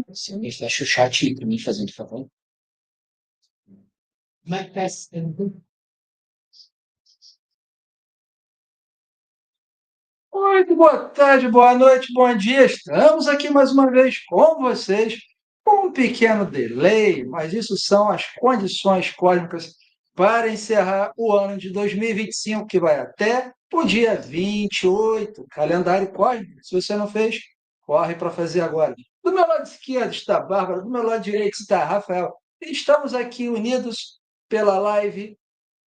Você fecha o chat aí pra mim, fazendo favor. Muito boa tarde, boa noite, bom dia. Estamos aqui mais uma vez com vocês, com um pequeno delay, mas isso são as condições cósmicas para encerrar o ano de 2025, que vai até o dia 28, calendário cósmico. Se você não fez, corre para fazer agora. Do meu lado esquerdo está a Bárbara, do meu lado direito está Rafael. E estamos aqui unidos pela live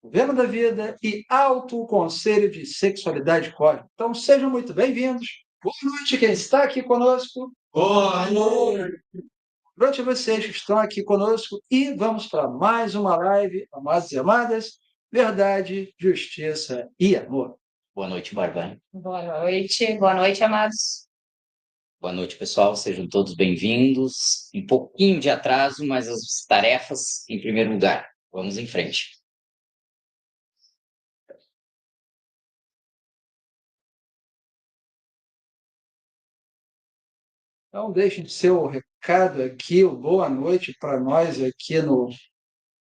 Governo da Vida e Alto Conselho de Sexualidade Cósmica. Então, sejam muito bem-vindos. Boa noite, quem está aqui conosco. Boa noite. Boa noite a vocês que estão aqui conosco. E vamos para mais uma live, amados e amadas, verdade, justiça e amor. Boa noite, Bárbara. Boa noite, amados. Boa noite, pessoal. Sejam todos bem-vindos. Um pouquinho de atraso, mas as tarefas em primeiro lugar. Vamos em frente. Então, deixem seu recado aqui, o boa noite para nós aqui no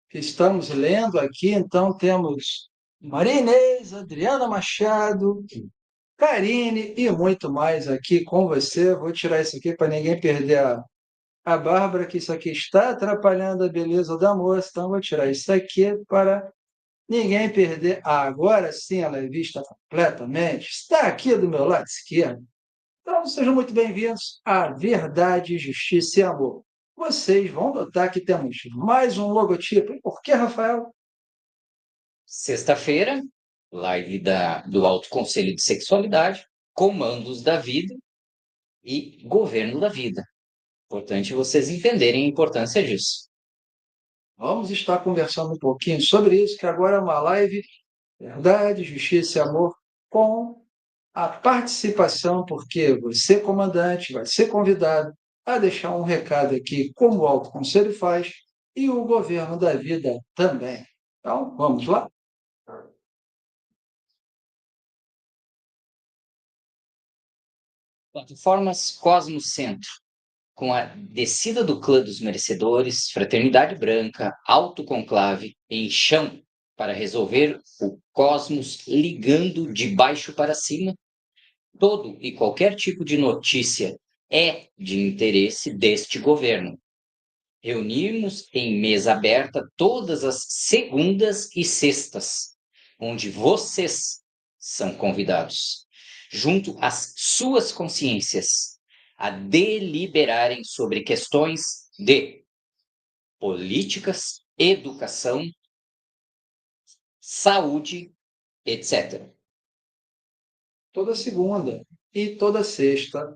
que estamos lendo aqui. Então, temos Maria Inês, Adriana Machado, Karine e muito mais aqui com você. Vou tirar isso aqui para ninguém perder a Bárbara, que isso aqui está atrapalhando a beleza da moça. Então, vou tirar isso aqui para ninguém perder. Agora sim, ela é vista completamente. Está aqui do meu lado esquerdo. Então, sejam muito bem-vindos à Verdade, Justiça e Amor. Vocês vão notar que temos mais um logotipo. E por que, Rafael? Sexta-feira, live do Alto Conselho de Sexualidade, Comandos da Vida e Governo da Vida. Importante vocês entenderem a importância disso. Vamos estar conversando um pouquinho sobre isso, que agora é uma live Verdade, Justiça e Amor com a participação, porque você, comandante, vai ser convidado a deixar um recado aqui, como o Alto Conselho faz, e o Governo da Vida também. Então, vamos lá? Plataformas Cosmocentro, com a descida do clã dos merecedores, Fraternidade Branca, Autoconclave em chão para resolver o cosmos ligando de baixo para cima, todo e qualquer tipo de notícia é de interesse deste governo. Reunimos em mesa aberta todas as segundas e sextas, onde vocês são convidados, junto às suas consciências, a deliberarem sobre questões de políticas, educação, saúde, etc. Toda segunda e toda sexta,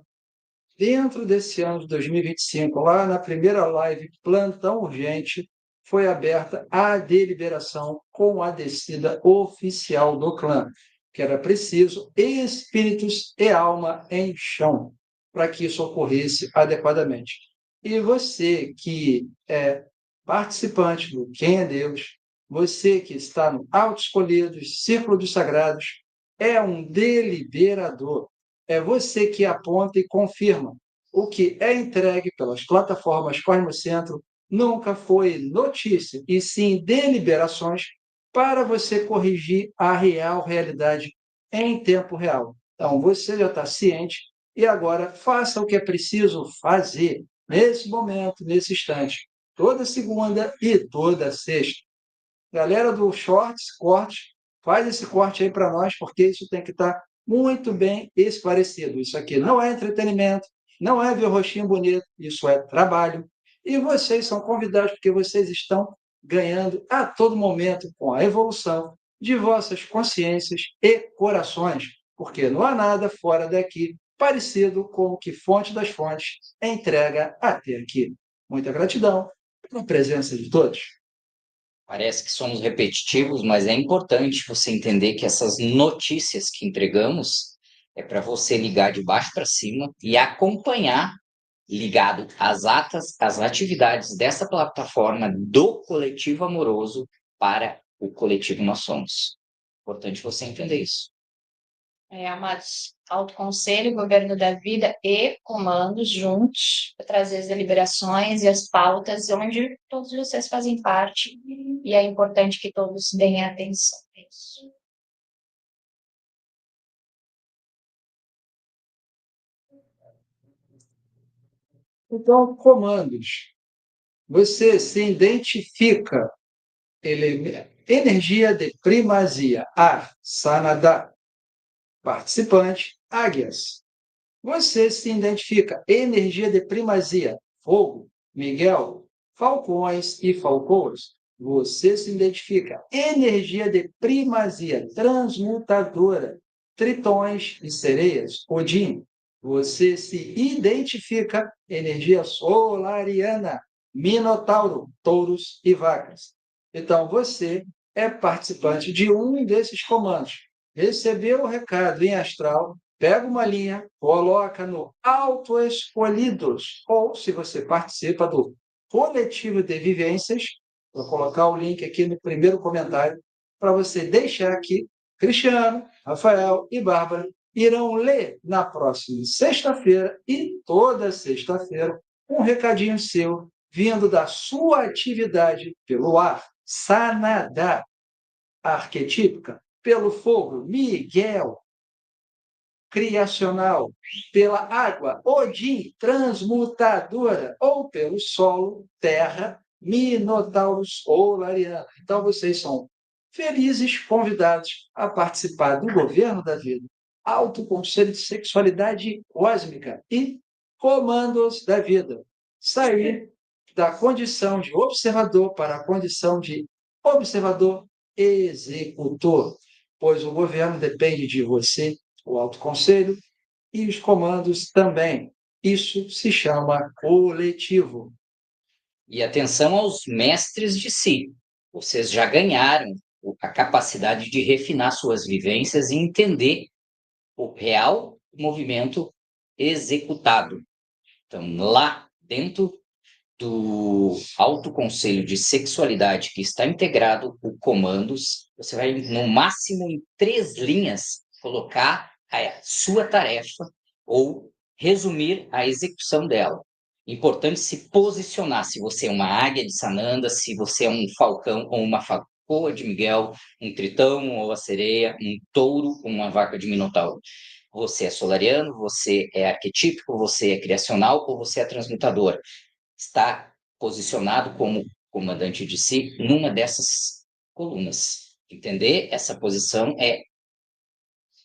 dentro desse ano de 2025, lá na primeira live Plantão Urgente, foi aberta a deliberação com a descida oficial do clã, que era preciso espíritos e alma em chão para que isso ocorresse adequadamente. E você que é participante do Quem é Deus, você que está no Auto Escolhidos, Círculo dos Sagrados, é um deliberador. É você que aponta e confirma. O que é entregue pelas plataformas Cosmocentro nunca foi notícia, e sim deliberações para você corrigir a real realidade em tempo real. Então, você já está ciente e agora faça o que é preciso fazer nesse momento, nesse instante, toda segunda e toda sexta. Galera do Shorts, corte, faz esse corte aí para nós, porque isso tem que estar muito bem esclarecido. Isso aqui não é entretenimento, não é ver o rostinho bonito, isso é trabalho. E vocês são convidados porque vocês estão ganhando a todo momento com a evolução de vossas consciências e corações, porque não há nada fora daqui parecido com o que Fonte das Fontes entrega até aqui. Muita gratidão pela presença de todos. Parece que somos repetitivos, mas é importante você entender que essas notícias que entregamos é para você ligar de baixo para cima e acompanhar, ligado às atas, às atividades dessa plataforma do coletivo amoroso para o coletivo nós somos. Importante você entender isso. Amados, autoconselho, governo da vida e comandos juntos, para trazer as deliberações e as pautas onde todos vocês fazem parte, e é importante que todos deem atenção a isso. Então, comandos. Você se identifica. Energia de primazia. Ar, Sanada. Participante, águias. Você se identifica. Energia de primazia. Fogo, Miguel. Falcões e falcões. Você se identifica. Energia de primazia. Transmutadora. Tritões e sereias. Odin. Você se identifica. Energia solariana. Minotauro, touros e vacas. Então, você é participante de um desses comandos. Recebeu o recado em astral, pega uma linha, coloca no Autoescolhidos, ou se você participa do Coletivo de Vivências, vou colocar o link aqui no primeiro comentário, para você deixar aqui. Cristiano, Rafael e Bárbara irão ler na próxima sexta-feira e toda sexta-feira um recadinho seu vindo da sua atividade pelo ar, Sanada, arquetípica, pelo fogo, Miguel, criacional, pela água, Odin, transmutadora, ou pelo solo, terra, Minotauros ou Lariana. Então, vocês são felizes convidados a participar do governo da vida, alto conselho de sexualidade cósmica e comandos da vida. Sair da condição de observador para a condição de observador executor, pois o governo depende de você, o alto conselho, e os comandos também. Isso se chama coletivo. E atenção aos mestres de si. Vocês já ganharam a capacidade de refinar suas vivências e entender o real movimento executado. Então, lá dentro do autoconselho de sexualidade que está integrado o comandos, você vai, no máximo, em 3 linhas, colocar a sua tarefa ou resumir a execução dela. Importante se posicionar, se você é uma águia de Sananda, se você é um falcão ou uma falcoa de Miguel, um tritão ou a sereia, um touro ou uma vaca de Minotauro. Você é solariano, você é arquetípico, você é criacional ou você é transmutador. Está posicionado como comandante de si numa dessas colunas. Entender essa posição é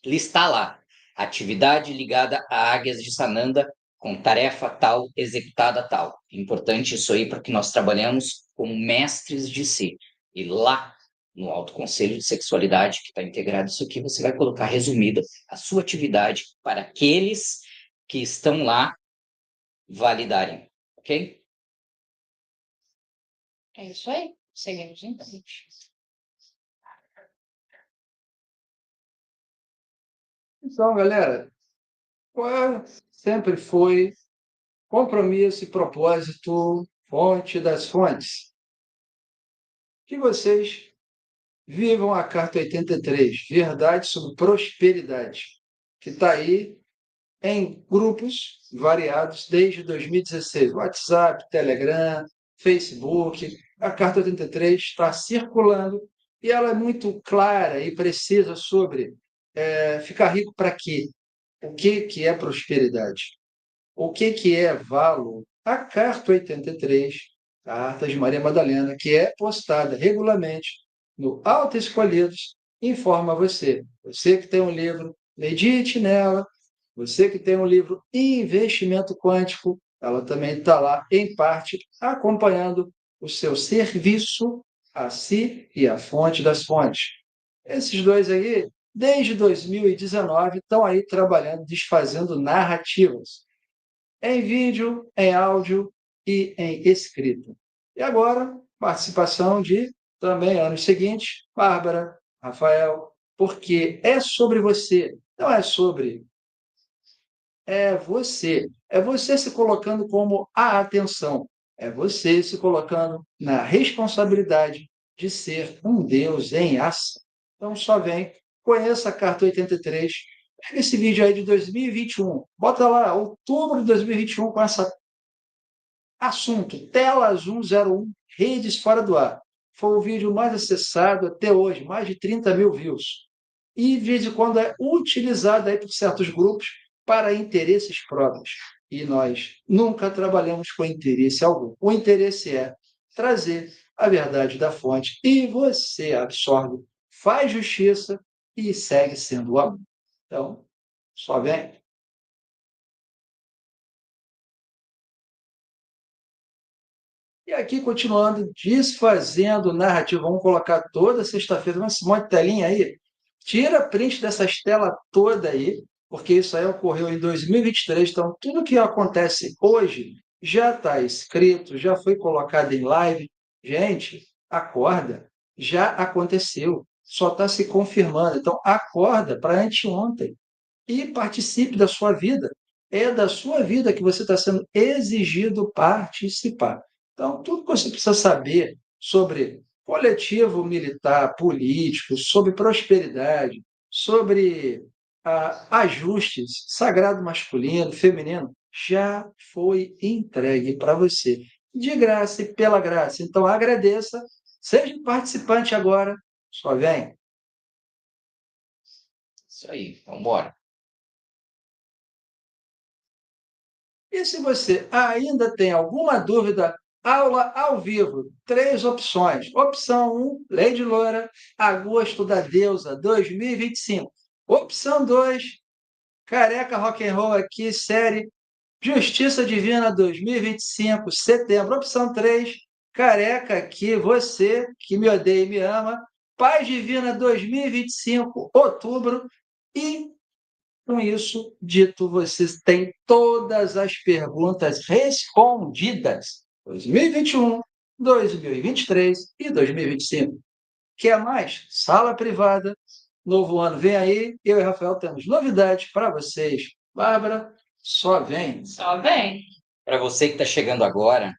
listar lá atividade ligada a águias de Sananda com tarefa tal, executada tal. Importante isso aí para que nós trabalhamos como mestres de si. E lá no Alto Conselho de Sexualidade, que está integrado isso aqui, você vai colocar resumida a sua atividade para aqueles que estão lá validarem, ok? É isso aí. Seguimos em frente. Então, galera, qual sempre foi compromisso e propósito, fonte das fontes? Que vocês vivam a carta 83, Verdade sobre Prosperidade, que está aí em grupos variados desde 2016. WhatsApp, Telegram, Facebook. A carta 83 está circulando e ela é muito clara e precisa sobre ficar rico para quê? O que é prosperidade? O que é valor? A carta 83, carta de Maria Madalena, que é postada regularmente no Autoescolhidos, informa você. Você que tem um livro, medite nela. Você que tem um livro Investimento Quântico, ela também está lá, em parte, acompanhando o seu serviço a si e à fonte das fontes. Esses dois aí, desde 2019, estão aí trabalhando, desfazendo narrativas em vídeo, em áudio e em escrita. E agora, participação de, também, anos seguintes, Bárbara, Rafael, porque é sobre você, não é sobre. É você. É você se colocando como a atenção. É você se colocando na responsabilidade de ser um Deus em ação. Então, só vem, conheça a carta 83, Pega esse vídeo aí de 2021, bota lá, outubro de 2021, com esse assunto, tela Zoom 01, redes fora do ar. Foi o vídeo mais acessado até hoje, mais de 30 mil views. E, de vez em quando, é utilizado aí por certos grupos para interesses próprios. E nós nunca trabalhamos com interesse algum. O interesse é trazer a verdade da fonte e você absorve, faz justiça e segue sendo o amor. Então, só vem. E aqui, continuando, desfazendo narrativa. Vamos colocar toda sexta-feira, uma monte de telinha aí. Tira print dessas telas toda aí, porque isso aí ocorreu em 2023. Então, tudo que acontece hoje já está escrito, já foi colocado em live. Gente, acorda. Já aconteceu. Só está se confirmando. Então, acorda para anteontem e participe da sua vida. É da sua vida que você está sendo exigido participar. Então, tudo que você precisa saber sobre coletivo militar, político, sobre prosperidade, sobre ajustes, sagrado masculino, feminino, já foi entregue para você, de graça e pela graça. Então, agradeça, seja participante agora, só vem. Isso aí, vamos embora. E se você ainda tem alguma dúvida, aula ao vivo, 3 opções. Opção 1, Lady Loura, Agosto da Deusa 2025. Opção 2, Careca Rock and Roll aqui, série Justiça Divina 2025, setembro. Opção 3, Careca aqui, você que me odeia e me ama, Paz Divina 2025, outubro. E com isso dito, vocês têm todas as perguntas respondidas. 2021, 2023 e 2025. Quer mais? Sala privada. Novo ano vem aí. Eu e Rafael temos novidades para vocês. Bárbara, só vem. Só vem. Para você que está chegando agora,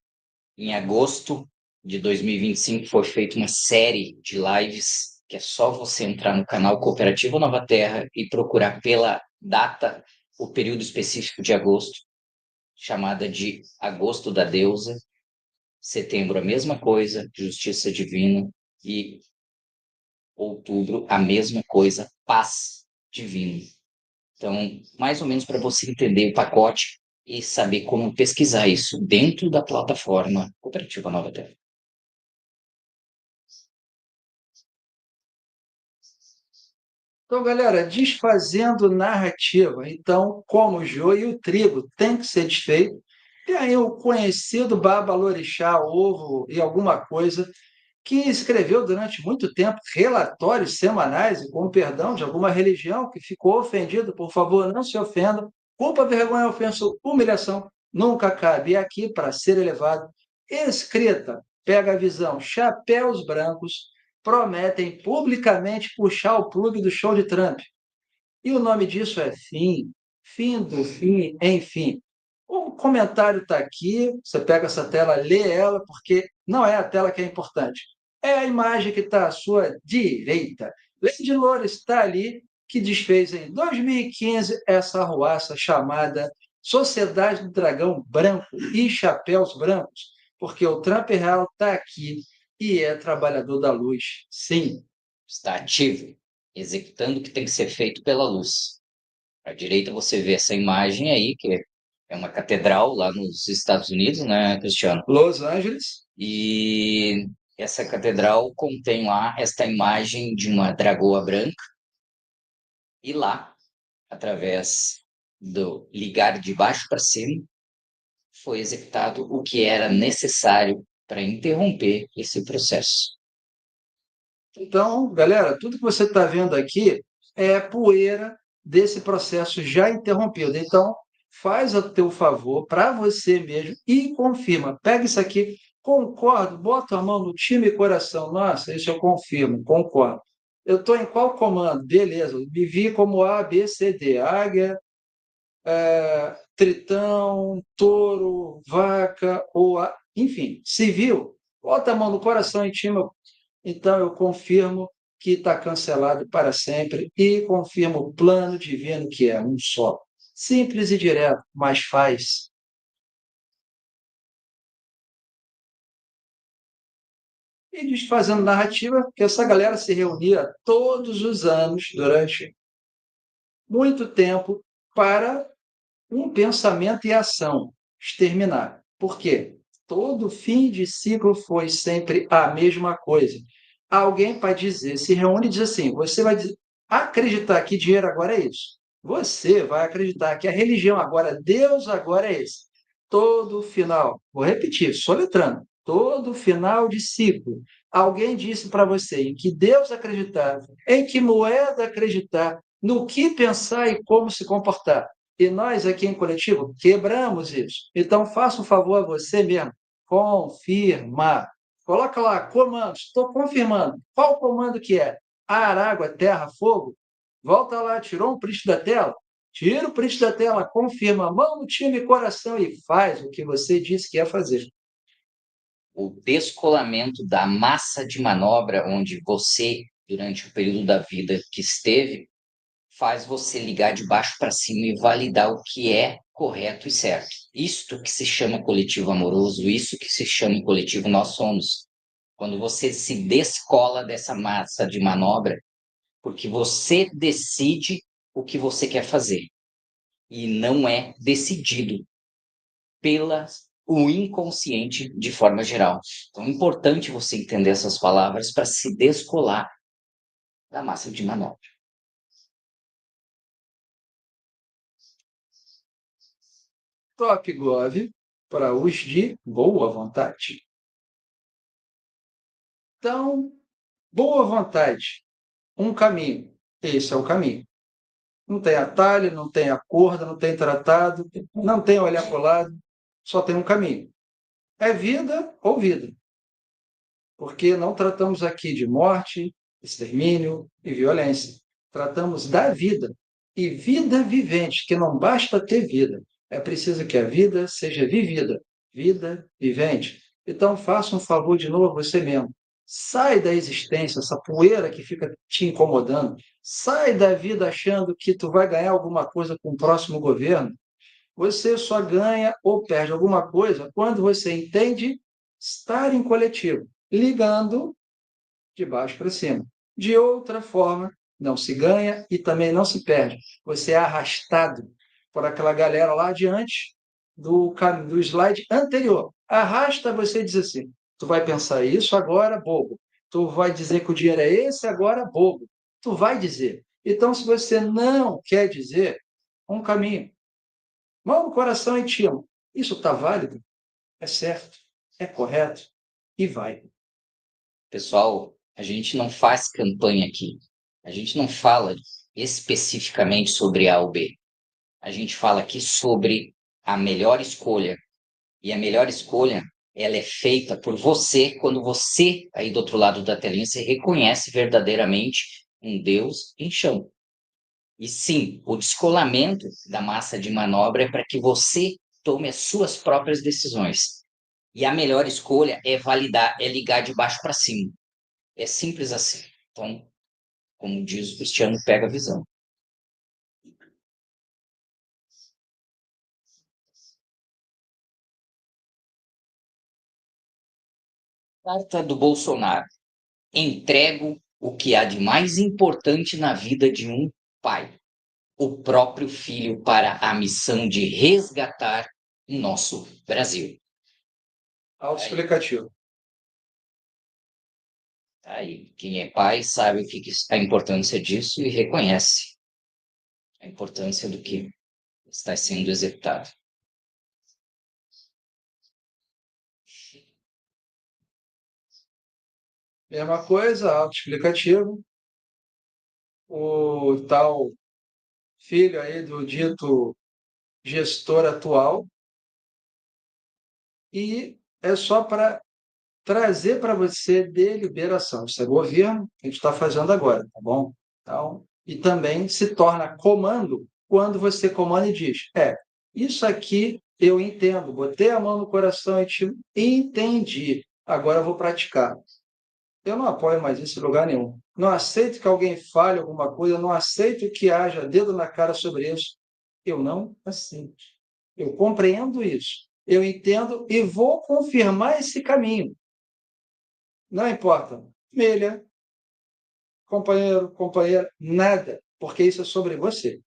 em agosto de 2025 foi feita uma série de lives que é só você entrar no canal Cooperativo Nova Terra e procurar pela data, o período específico de agosto, chamada de Agosto da Deusa, setembro a mesma coisa, Justiça Divina, e outubro a mesma coisa, Paz Divina. Então, mais ou menos para você entender o pacote e saber como pesquisar isso dentro da plataforma Cooperativa Nova Terra. Então, galera, desfazendo narrativa. Então, como o joio e o trigo tem que ser desfeito, tem aí o conhecido Baba Lorixá, ovo e alguma coisa, que escreveu durante muito tempo relatórios semanais, e com perdão de alguma religião que ficou ofendido, por favor, não se ofenda. Culpa, vergonha, ofensa, humilhação nunca cabe. E aqui, para ser elevado, escrita, pega a visão, chapéus brancos prometem publicamente puxar o plug do show de Trump. E o nome disso é fim, fim do fim, enfim. O comentário está aqui, você pega essa tela, lê ela, porque não é a tela que é importante. É a imagem que está à sua direita. Lady Loura está ali, que desfez em 2015 essa arruaça chamada Sociedade do Dragão Branco e Chapéus Brancos, porque o Trump real está aqui e é trabalhador da luz. Sim, Está ativo, executando o que tem que ser feito pela luz. À direita você vê essa imagem aí, que é uma catedral lá nos Estados Unidos, né, Cristiano? Los Angeles. E essa catedral contém lá esta imagem de uma dragoa branca. E lá, através do ligar de baixo para cima, foi executado o que era necessário para interromper esse processo. Então, galera, tudo que você está vendo aqui é poeira desse processo já interrompido. Então, faz o teu favor para você mesmo e confirma. Pega isso aqui, concordo, bota a mão no time e coração. Nossa, isso eu confirmo, concordo. Eu estou em qual comando? Beleza, me vi como A, B, C, D. Águia, Tritão, Touro, Vaca, ou enfim, civil. Bota a mão no coração e time. Então, eu confirmo que está cancelado para sempre e confirma o plano divino que é um só. Simples e direto, mas faz. E desfazendo narrativa, que essa galera se reunia todos os anos, durante muito tempo, para um pensamento e ação, exterminar. Por quê? Todo fim de ciclo foi sempre a mesma coisa. Alguém para dizer, se reúne e diz assim: você vai acreditar que dinheiro agora é isso. Você vai acreditar que a religião agora, Deus agora é esse. Todo final, vou repetir, soletrando, todo final de ciclo, alguém disse para você em que Deus acreditar, em que moeda acreditar, no que pensar e como se comportar. E nós aqui em coletivo quebramos isso. Então faça um favor a você mesmo, confirmar. Coloca lá, comando, estou confirmando. Qual comando que é? Ar, água, terra, fogo? Volta lá, tirou um print da tela? Tira o print da tela, confirma, mão no time e coração e faz o que você disse que ia fazer. O descolamento da massa de manobra onde você, durante o período da vida que esteve, faz você ligar de baixo para cima e validar o que é correto e certo. Isto que se chama coletivo amoroso, isso que se chama coletivo nós somos. Quando você se descola dessa massa de manobra, porque você decide o que você quer fazer e não é decidido pela o inconsciente de forma geral. Então é importante você entender essas palavras para se descolar da massa de manobra. Top Gov para os de boa vontade. Então, boa vontade, um caminho. Esse é o caminho. Não tem atalho, não tem acordo, não tem tratado, não tem olhar para o lado, só tem um caminho. É vida ou vida. Porque não tratamos aqui de morte, extermínio e violência. Tratamos da vida. E vida vivente, que não basta ter vida. É preciso que a vida seja vivida. Vida vivente. Então, faça um favor de novo a você mesmo. Sai da existência, essa poeira que fica te incomodando. Sai da vida achando que tu vai ganhar alguma coisa com o próximo governo. Você só ganha ou perde alguma coisa quando você entende estar em coletivo, ligando de baixo para cima. De outra forma, não se ganha e também não se perde. Você é arrastado por aquela galera lá adiante do slide anterior. Arrasta você e diz assim: tu vai pensar isso agora, bobo. Tu vai dizer que o dinheiro é esse agora, bobo. Tu vai dizer. Então, se você não quer dizer, um caminho. Mão no coração e te amo. Isso está válido? É certo? É correto? E vai. Pessoal, a gente não faz campanha aqui. A gente não fala especificamente sobre A ou B. A gente fala aqui sobre a melhor escolha. E a melhor escolha, ela é feita por você quando você, aí do outro lado da telinha, você reconhece verdadeiramente um Deus em chão. E sim, o descolamento da massa de manobra é para que você tome as suas próprias decisões. E a melhor escolha é validar, é ligar de baixo para cima. É simples assim. Então, como diz o Cristiano, pega a visão. Carta do Bolsonaro. Entrego o que há de mais importante na vida de um pai, o próprio filho, para a missão de resgatar o nosso Brasil. Autoexplicativo. Aí, quem é pai sabe o que a importância disso e reconhece a importância do que está sendo executado. Mesma coisa, autoexplicativo. O tal filho aí do dito gestor atual. E é só para trazer para você deliberação. Isso é governo que a gente está fazendo agora, tá bom? Então, e também se torna comando quando você comanda e diz: isso aqui eu entendo, botei a mão no coração e te entendi, agora eu vou praticar. Eu não apoio mais isso em lugar nenhum. Não aceito que alguém fale alguma coisa, eu não aceito que haja dedo na cara sobre isso. Eu não aceito. Eu compreendo isso. Eu entendo e vou confirmar esse caminho. Não importa. Família, companheiro, companheira, nada, porque isso é sobre você.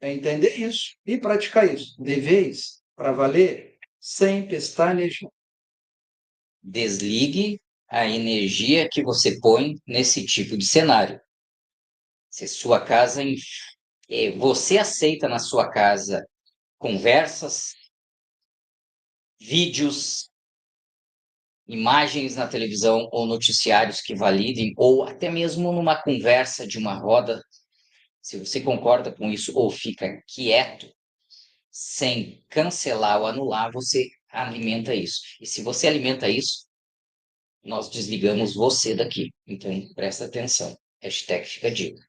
É entender isso e praticar isso. De vez, para valer, sem pestanejar. Desligue a energia que você põe nesse tipo de cenário. Se sua casa, você aceita na sua casa conversas, vídeos, imagens na televisão ou noticiários que validem, ou até mesmo numa conversa de uma roda, se você concorda com isso ou fica quieto, sem cancelar ou anular, você alimenta isso. E se você alimenta isso, nós desligamos você daqui. Então, presta atenção. Hashtag fica a dica.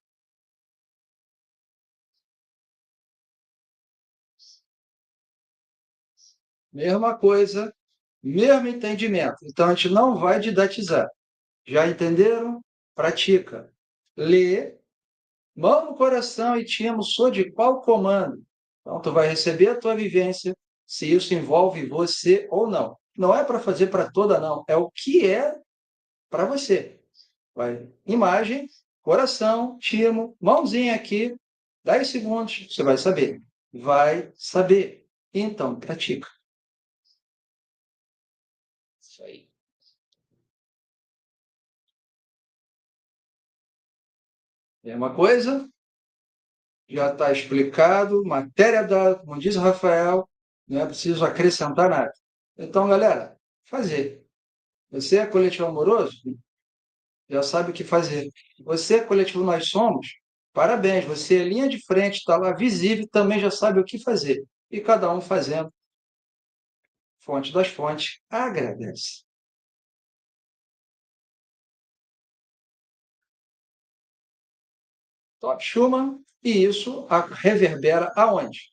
Mesma coisa, mesmo entendimento. Então, a gente não vai didatizar. Já entenderam? Pratica. Lê, mão no coração e tínhamos sou de qual comando. Então, tu vai receber a tua vivência, se isso envolve você ou não. Não é para fazer para toda, não. É o que é para você. Vai. Imagem, coração, timo, mãozinha aqui, 10 segundos, você vai saber. Vai saber. Então, pratica. Isso aí. Mesma coisa, já está explicado, matéria dada, como diz o Rafael, não é preciso acrescentar nada. Então, galera, fazer. Você é coletivo amoroso? Já sabe o que fazer. Você é coletivo Nós Somos? Parabéns, você é linha de frente, está lá visível, também já sabe o que fazer. E cada um fazendo, fonte das fontes, agradece. Top Schumann, e isso reverbera aonde?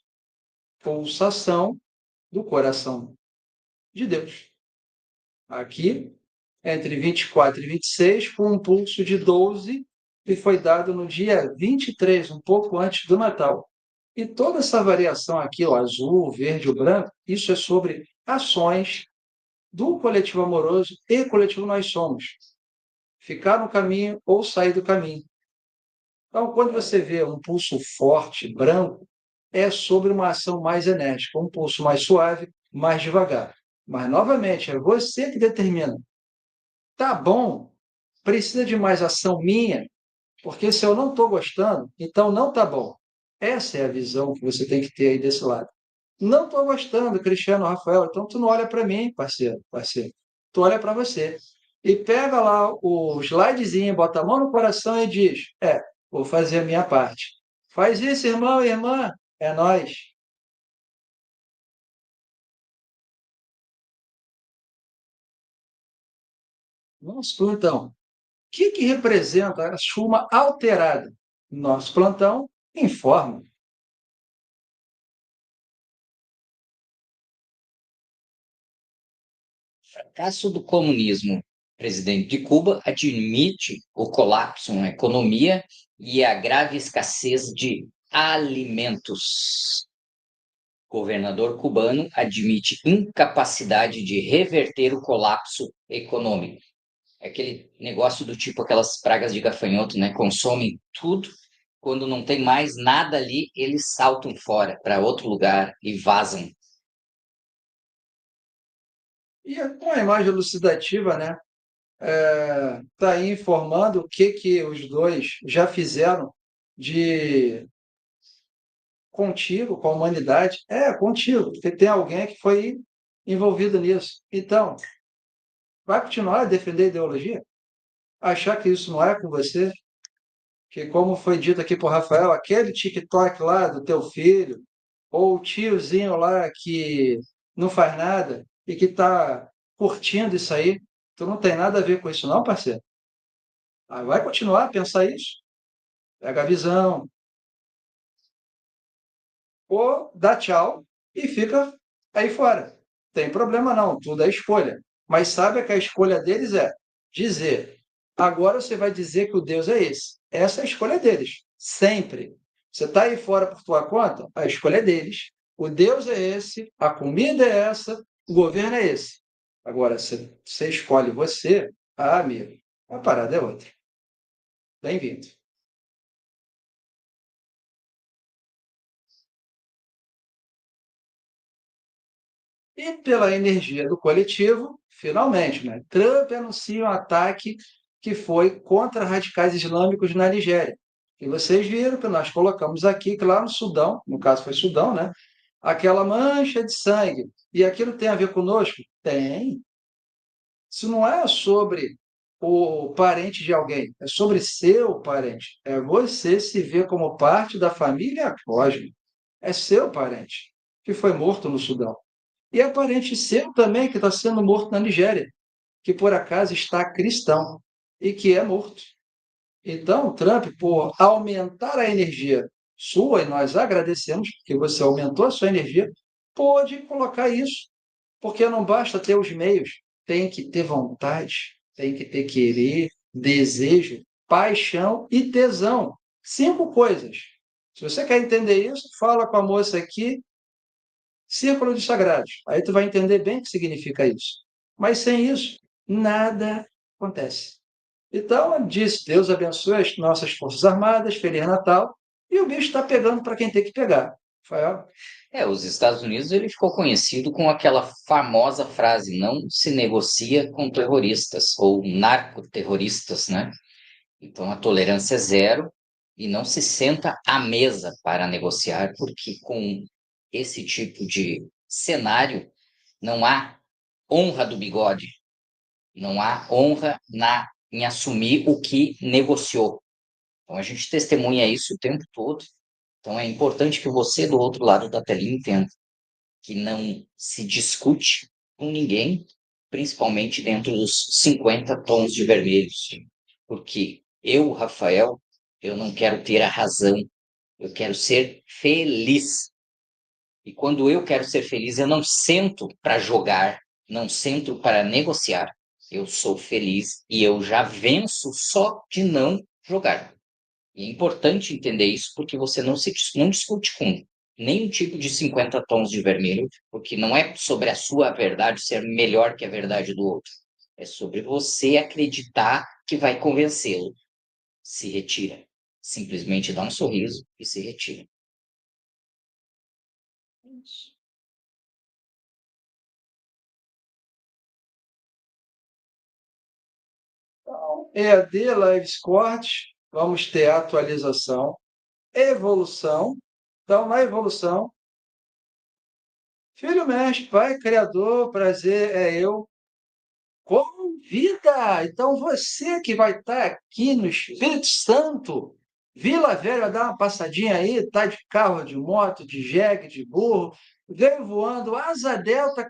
Pulsação do coração de Deus. Aqui, entre 24 e 26, com um pulso de 12, que foi dado no dia 23, um pouco antes do Natal. E toda essa variação aqui, o azul, o verde, o branco, isso é sobre ações do coletivo amoroso e coletivo Nós Somos. Ficar no caminho ou sair do caminho. Então, quando você vê um pulso forte, branco, é sobre uma ação mais enérgica, um pulso mais suave, mais devagar. Mas, novamente, é você que determina. Tá bom, precisa de mais ação minha, porque se eu não estou gostando, então não tá bom. Essa é a visão que você tem que ter aí desse lado. Não estou gostando, Cristiano, Rafael, então tu não olha para mim, parceiro, parceiro. Tu olha para você. E pega lá o slidezinho, bota a mão no coração e diz: vou fazer a minha parte. Faz isso, irmão e irmã, é nós. Vamos tu, então. O que representa a chuma alterada? Nosso plantão informa. Fracasso do comunismo. O presidente de Cuba admite o colapso na economia e a grave escassez de alimentos. Governador cubano admite incapacidade de reverter o colapso econômico. É aquele negócio do tipo aquelas pragas de gafanhoto, né? Consomem tudo. Quando não tem mais nada ali, eles saltam fora para outro lugar e vazam. E com a imagem elucidativa, né? Está aí informando o que os dois já fizeram de contigo, com a humanidade. É, contigo, porque tem alguém que foi envolvido nisso. Então, vai continuar a defender a ideologia? Achar que isso não é com você? Que, como foi dito aqui por Rafael, aquele TikTok lá do teu filho, ou o tiozinho lá que não faz nada e que está curtindo isso aí, tu não tem nada a ver com isso, não, parceiro? Vai continuar a pensar isso? Pega a visão, ou dá tchau e fica aí fora. Tem problema não, tudo é escolha. Mas sabe que a escolha deles é dizer. Agora você vai dizer que o Deus é esse. Essa é a escolha deles, sempre. Você está aí fora por tua conta, a escolha é deles. O Deus é esse, a comida é essa, o governo é esse. Agora, se você escolhe você, amigo, a parada é outra. Bem-vindo. E pela energia do coletivo, finalmente, né? Trump anuncia um ataque que foi contra radicais islâmicos na Nigéria. E vocês viram que nós colocamos aqui, que lá no Sudão, no caso foi Sudão, né? Aquela mancha de sangue. E aquilo tem a ver conosco? Tem. Isso não é sobre o parente de alguém, é sobre seu parente. É você se ver como parte da família cósmica. É seu parente, que foi morto no Sudão. E é parente seu também que está sendo morto na Nigéria, que por acaso está cristão e que é morto. Então, Trump, por aumentar a energia sua, e nós agradecemos que você aumentou a sua energia, pode colocar isso, porque não basta ter os meios, tem que ter vontade, tem que ter querer, desejo, paixão e tesão. 5 coisas. Se você quer entender isso, fala com a moça aqui, Círculo de Sagrados. Aí tu vai entender bem o que significa isso. Mas sem isso, nada acontece. Então, disse, Deus abençoe as nossas Forças Armadas, Feliz Natal, e o bicho está pegando para quem tem que pegar. Rafael? Os Estados Unidos ele ficou conhecido com aquela famosa frase: não se negocia com terroristas ou narcoterroristas, né? Então a tolerância é zero e não se senta à mesa para negociar, porque com esse tipo de cenário não há honra do bigode, não há honra em assumir o que negociou. Então a gente testemunha isso o tempo todo. Então é importante que você do outro lado da telinha entenda que não se discute com ninguém, principalmente dentro dos 50 tons de vermelhos, porque eu, Rafael, eu não quero ter a razão, eu quero ser feliz. E quando eu quero ser feliz, eu não sento para jogar, não sento para negociar. Eu sou feliz e eu já venço só de não jogar. E é importante entender isso porque você não discute com nenhum tipo de 50 tons de vermelho, porque não é sobre a sua verdade ser melhor que a verdade do outro. É sobre você acreditar que vai convencê-lo. Se retira. Simplesmente dá um sorriso e se retira. EAD, Lives Cortes, vamos ter atualização, evolução. Então, na evolução, filho, mestre, pai, criador, prazer é eu. Convida! Então, você que vai estar aqui no Espírito Santo, Vila Velha, dá uma passadinha aí, tá de carro, de moto, de jegue, de burro, veio voando, asa delta,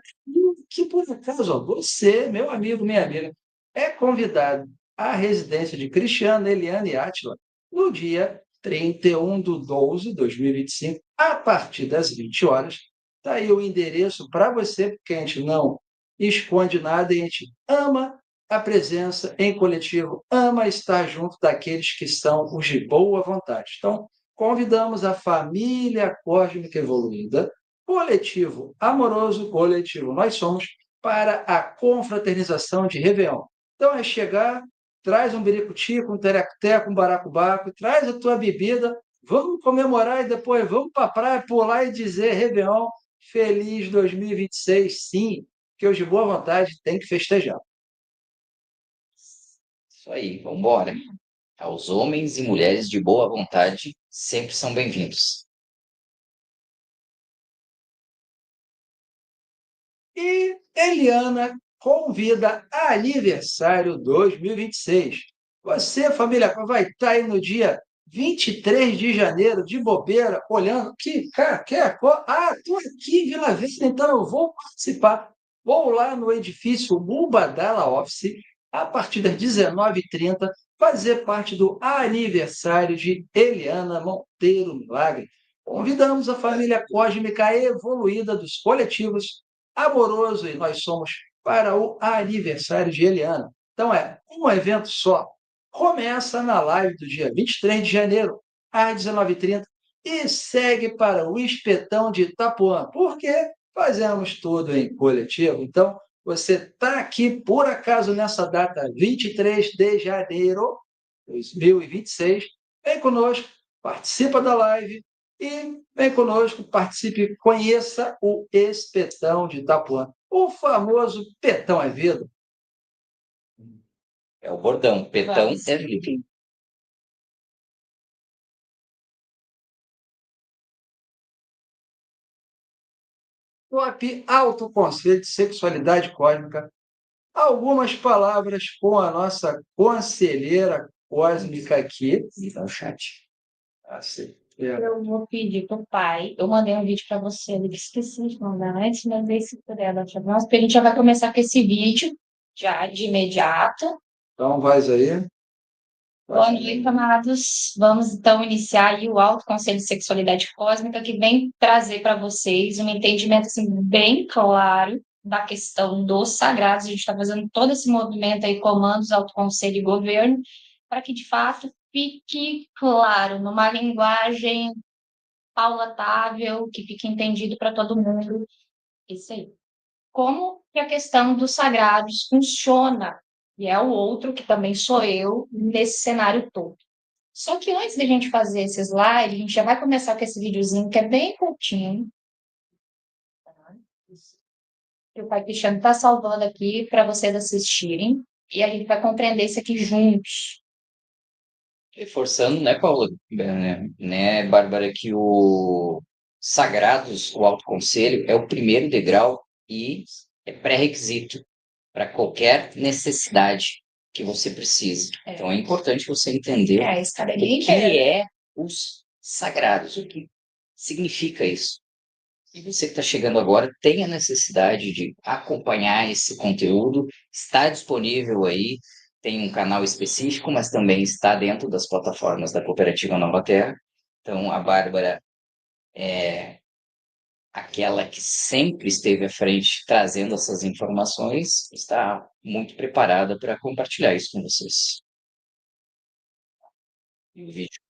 que por acaso, ó, você, meu amigo, minha amiga, é convidado à residência de Cristiano, Eliane e Átila, no dia 31/12/2025, a partir das 20 horas. Está aí o endereço para você, porque a gente não esconde nada e a gente ama a presença em coletivo, ama estar junto daqueles que são os de boa vontade. Então, convidamos a família cósmica evoluída, coletivo amoroso, coletivo nós somos, para a confraternização de Réveillon. Então, é chegar, traz um biricutico, um tereco-teco, um baracubaco, traz a tua bebida, vamos comemorar e depois vamos para a praia, pular e dizer Réveillon, feliz 2026, sim, que os de boa vontade têm que festejar. Isso aí, vamos embora. Aos homens e mulheres de boa vontade sempre são bem-vindos. E Eliana convida a aniversário 2026. Você, família, vai estar aí no dia 23 de janeiro, de bobeira, olhando. Que cara, estou aqui em Vila Vista, então eu vou participar. Vou lá no edifício Mubadala Office, a partir das 19h30, fazer parte do aniversário de Eliana Monteiro Milagre. Convidamos a família cósmica evoluída dos coletivos amoroso e nós somos para o aniversário de Eliana. Então, é um evento só. Começa na live do dia 23 de janeiro, às 19h30, e segue para o Espetão de Itapuã, porque fazemos tudo em coletivo. Então, você está aqui, por acaso, nessa data, 23 de janeiro de 2026, vem conosco, participa da live e vem conosco, participe, conheça o Espetão de Itapuã, o famoso Petão é Vida. É o bordão, petão Vamos. é vida. Top Alto Conselho de Sexualidade Cósmica. Algumas palavras com a nossa conselheira cósmica aqui. Tá no chat. Assim, Eu vou pedir pro pai. Eu mandei um vídeo para você, eu esqueci de mandar antes, mas esse por ela. Mas a gente já vai começar com esse vídeo, já de imediato. então, vai aí. Boa noite, amados. Vamos então iniciar aí o Alto Conselho de Sexualidade Cósmica, que vem trazer para vocês um entendimento assim, bem claro da questão dos sagrados. A gente está fazendo todo esse movimento aí, comandos, Alto Conselho e governo, para que de fato fique claro, numa linguagem palatável, que fique entendido para todo mundo. Isso aí. Como que a questão dos sagrados funciona? E é o outro, que também sou eu, nesse cenário todo. Só que antes da gente fazer esse slide, a gente já vai começar com esse videozinho que é bem curtinho. Que o Pai Cristiano está salvando aqui para vocês assistirem. E a gente vai compreender isso aqui juntos. Reforçando, né, Paula, Bárbara, que o Sagrados, o Alto Conselho, é o primeiro degrau e é pré-requisito para qualquer necessidade que você precise. É. Então, é importante você entender É, esse cara é o bem que é os sagrados, o que significa isso. E você que está chegando agora tem a necessidade de acompanhar esse conteúdo, está disponível aí, tem um canal específico, mas também está dentro das plataformas da Cooperativa Nova Terra. Então, a Bárbara é aquela que sempre esteve à frente trazendo essas informações, está muito preparada para compartilhar isso com vocês. E o vídeo.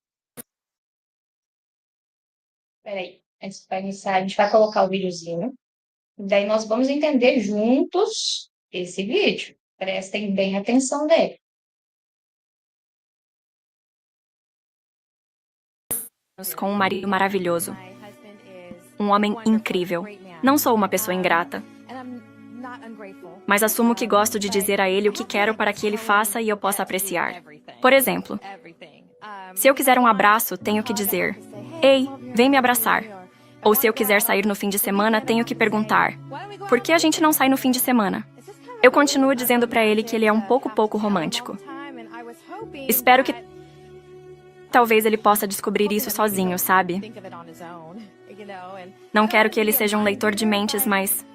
Peraí, antes de iniciar, a gente vai colocar o videozinho. Daí nós vamos entender juntos esse vídeo. Prestem bem atenção nele. Com um marido maravilhoso. Um homem incrível. Não sou uma pessoa ingrata. Mas assumo que gosto de dizer a ele o que quero para que ele faça e eu possa apreciar. Por exemplo, se eu quiser um abraço, tenho que dizer: "Ei, vem me abraçar." Ou se eu quiser sair no fim de semana, tenho que perguntar: "Por que a gente não sai no fim de semana?" Eu continuo dizendo para ele que ele é um pouco romântico. Espero que talvez ele possa descobrir isso sozinho, sabe? Não quero que ele seja um leitor de mentes, mas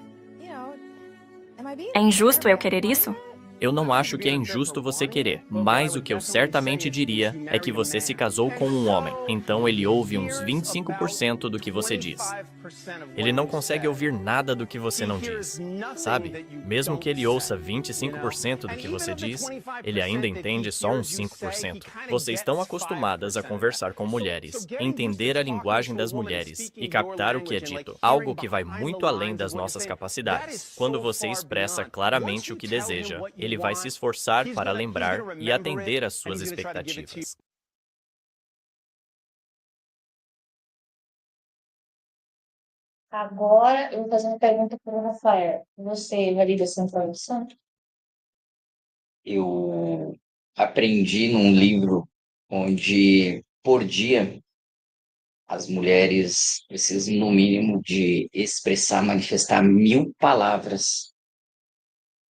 é injusto eu querer isso? Eu não acho que é injusto você querer, mas o que eu certamente diria é que você se casou com um homem, então ele ouve uns 25% do que você diz. Ele não consegue ouvir nada do que você não diz, sabe? Mesmo que ele ouça 25% do que você diz, ele ainda entende só uns 5%. Vocês estão acostumadas a conversar com mulheres, entender a linguagem das mulheres e captar o que é dito, algo que vai muito além das nossas capacidades. Quando você expressa claramente o que deseja, ele vai se esforçar para lembrar e atender às suas expectativas. Agora eu vou fazer uma pergunta para o Rafael. Você valida essa informação? Eu aprendi num livro onde, por dia, as mulheres precisam, no mínimo, de expressar, manifestar 1000 palavras.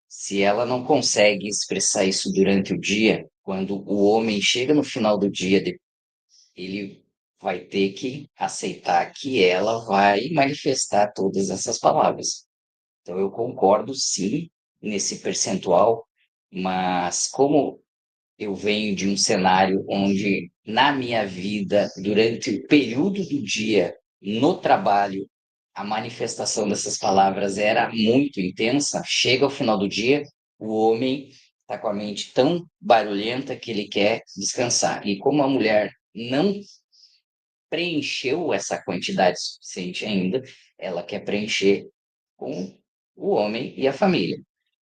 Se ela não consegue expressar isso durante o dia, quando o homem chega no final do dia, ele vai ter que aceitar que ela vai manifestar todas essas palavras. Então, eu concordo, sim, nesse percentual, mas como eu venho de um cenário onde, na minha vida, durante o período do dia, no trabalho, a manifestação dessas palavras era muito intensa, chega ao final do dia, o homem está com a mente tão barulhenta que ele quer descansar. E como a mulher não preencheu essa quantidade suficiente ainda, ela quer preencher com o homem e a família.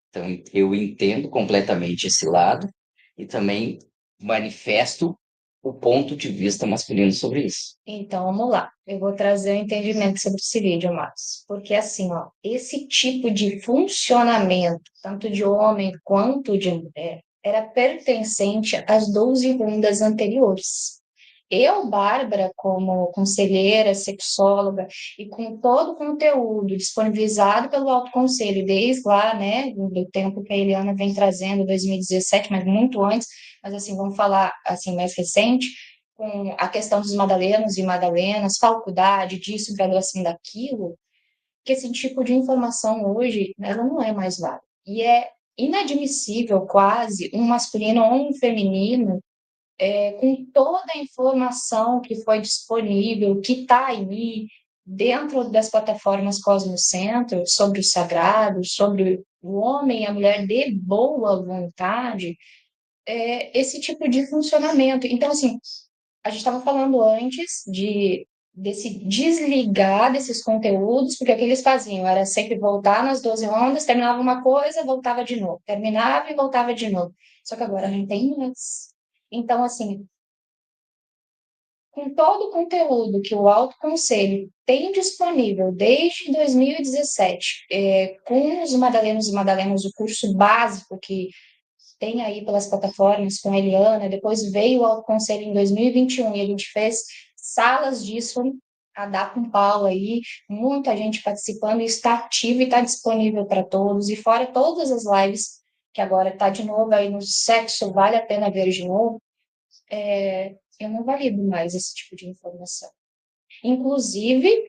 Então, eu entendo completamente esse lado e também manifesto o ponto de vista masculino sobre isso. Então, vamos lá. Eu vou trazer um entendimento sobre o cilírio, Marcos. Porque, assim, ó, esse tipo de funcionamento, tanto de homem quanto de mulher, era pertencente às 12 rundas anteriores. Eu, Bárbara, como conselheira, sexóloga, e com todo o conteúdo disponibilizado pelo Autoconselho, desde lá, né, do tempo que a Eliana vem trazendo, 2017, mas muito antes, mas assim, vamos falar assim, mais recente, com a questão dos madalenos e madalenas, faculdade, disso, graduação daquilo, que esse tipo de informação hoje, ela não é mais válida. E é inadmissível quase um masculino ou um feminino com toda a informação que foi disponível, que está aí dentro das plataformas Cosmocentro, sobre o sagrado, sobre o homem e a mulher de boa vontade, esse tipo de funcionamento. Então, assim, a gente estava falando antes desse desligar desses conteúdos, porque o que eles faziam era sempre voltar nas 12 rondas, terminava uma coisa, voltava de novo, terminava e voltava de novo. Só que agora não tem mais. Então, assim, com todo o conteúdo que o Autoconselho tem disponível desde 2017, com os Madalenos e Madalenas, o curso básico que tem aí pelas plataformas com a Eliana, depois veio o Autoconselho em 2021 e a gente fez salas disso a dar com pau aí, muita gente participando, e está ativo e está disponível para todos, e fora todas as lives, que agora está de novo aí no Sexo Vale a Pena Ver de novo, eu não valido mais esse tipo de informação. Inclusive,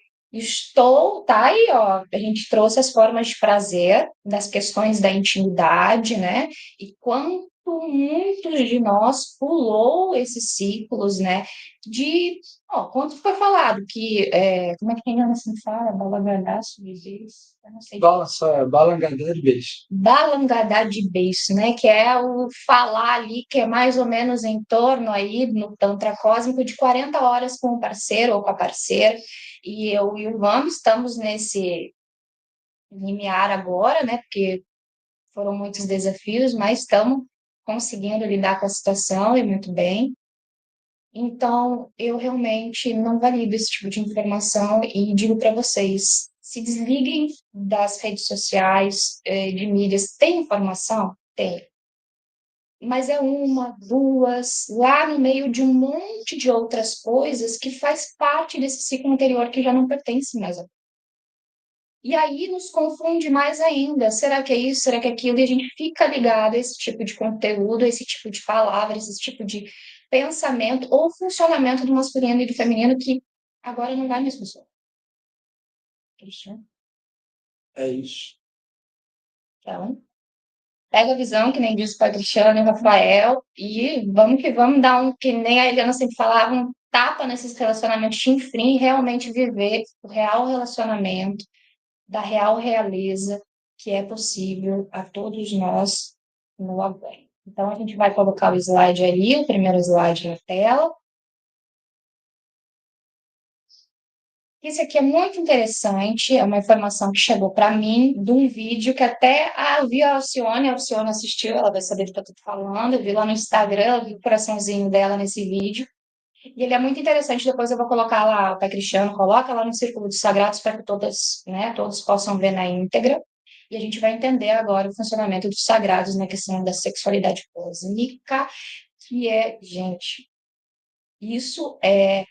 tá aí, ó, a gente trouxe as formas de prazer, das questões da intimidade, né? E quanto muitos de nós pulou esses ciclos, né? Quanto foi falado que, como é que a assim fala? Balangadaço de vez? Eu não sei. Balangadá de beijo. Balangadá de beiço, né? Que é o falar ali, que é mais ou menos em torno aí, no Tantra Cósmico, de 40 horas com o parceiro ou com a parceira. E eu e o Vamos estamos nesse limiar agora, né? Porque foram muitos desafios, mas estamos conseguindo lidar com a situação e muito bem. Então, eu realmente não valido esse tipo de informação e digo para vocês, se desliguem das redes sociais, de mídias. Tem informação? Tem. Mas é uma, duas, lá no meio de um monte de outras coisas que faz parte desse ciclo anterior que já não pertence mais a. E aí nos confunde mais ainda. Será que é isso? Será que é aquilo? E a gente fica ligado a esse tipo de conteúdo, a esse tipo de palavra, esse tipo de pensamento ou funcionamento do masculino e do feminino que agora não vai mais funcionar. Cristiano? É isso. Então, pega a visão, que nem diz o pai Cristiano e o Rafael, e vamos que vamos dar que nem a Eliana sempre falava, um tapa nesses relacionamentos chinfrim e realmente viver o real relacionamento, da real realeza que é possível a todos nós no agora. Então, a gente vai colocar o slide ali, o primeiro slide na tela. Isso aqui é muito interessante, é uma informação que chegou para mim de um vídeo que até eu vi a Alcione assistiu, ela vai saber do que eu estou falando, eu vi lá no Instagram, eu vi o coraçãozinho dela nesse vídeo, e ele é muito interessante, depois eu vou colocar lá, o Pai Cristiano coloca lá no Círculo dos Sagrados para que todas, né, todos possam ver na íntegra, e a gente vai entender agora o funcionamento dos sagrados na questão da sexualidade cósmica, que gente, isso é.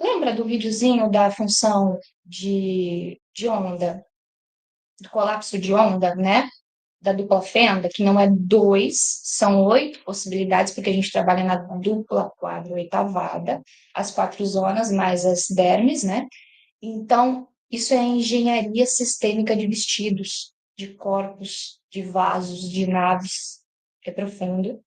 Lembra do videozinho da função de onda, do colapso de onda, né? Da dupla fenda, que não é dois, são 8 possibilidades, porque a gente trabalha na dupla quadro oitavada, as 4 zonas mais as dermes, né? Então, isso é engenharia sistêmica de vestidos, de corpos, de vasos, de naves. É profundo.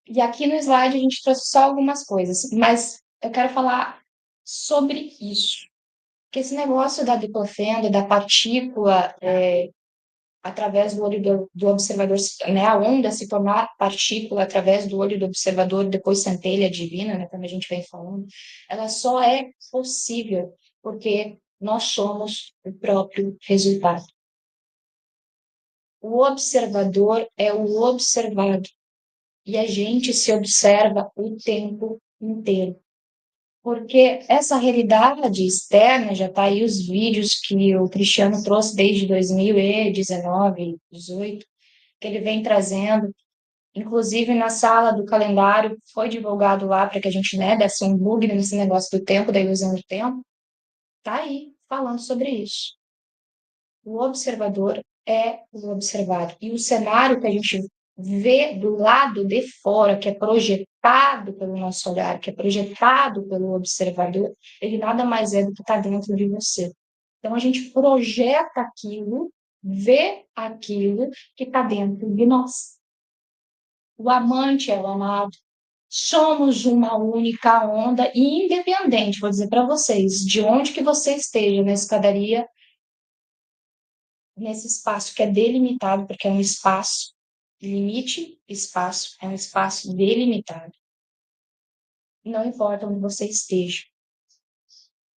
E aqui no slide a gente trouxe só algumas coisas, mas eu quero falar sobre isso. Porque esse negócio da dupla fenda, da partícula através do olho do observador, né, a onda se tornar partícula através do olho do observador, depois centelha divina, né, como a gente vem falando, ela só é possível porque nós somos o próprio resultado. O observador é o observado e a gente se observa o tempo inteiro. Porque essa realidade externa, já está aí os vídeos que o Cristiano trouxe desde 2019, 2018, que ele vem trazendo, inclusive na sala do calendário, foi divulgado lá para que a gente, né, desse um bug nesse negócio do tempo, da ilusão do tempo, está aí falando sobre isso. O observador é o observado. E o cenário que a gente vê do lado de fora, que é projetado pelo nosso olhar, que é projetado pelo observador, ele nada mais é do que está dentro de você. Então, a gente projeta aquilo, vê aquilo que está dentro de nós. O amante é o amado. Somos uma única onda e independente, vou dizer para vocês, de onde que você esteja na escadaria, nesse espaço que é delimitado, porque é um espaço, limite, espaço, é um espaço delimitado. Não importa onde você esteja.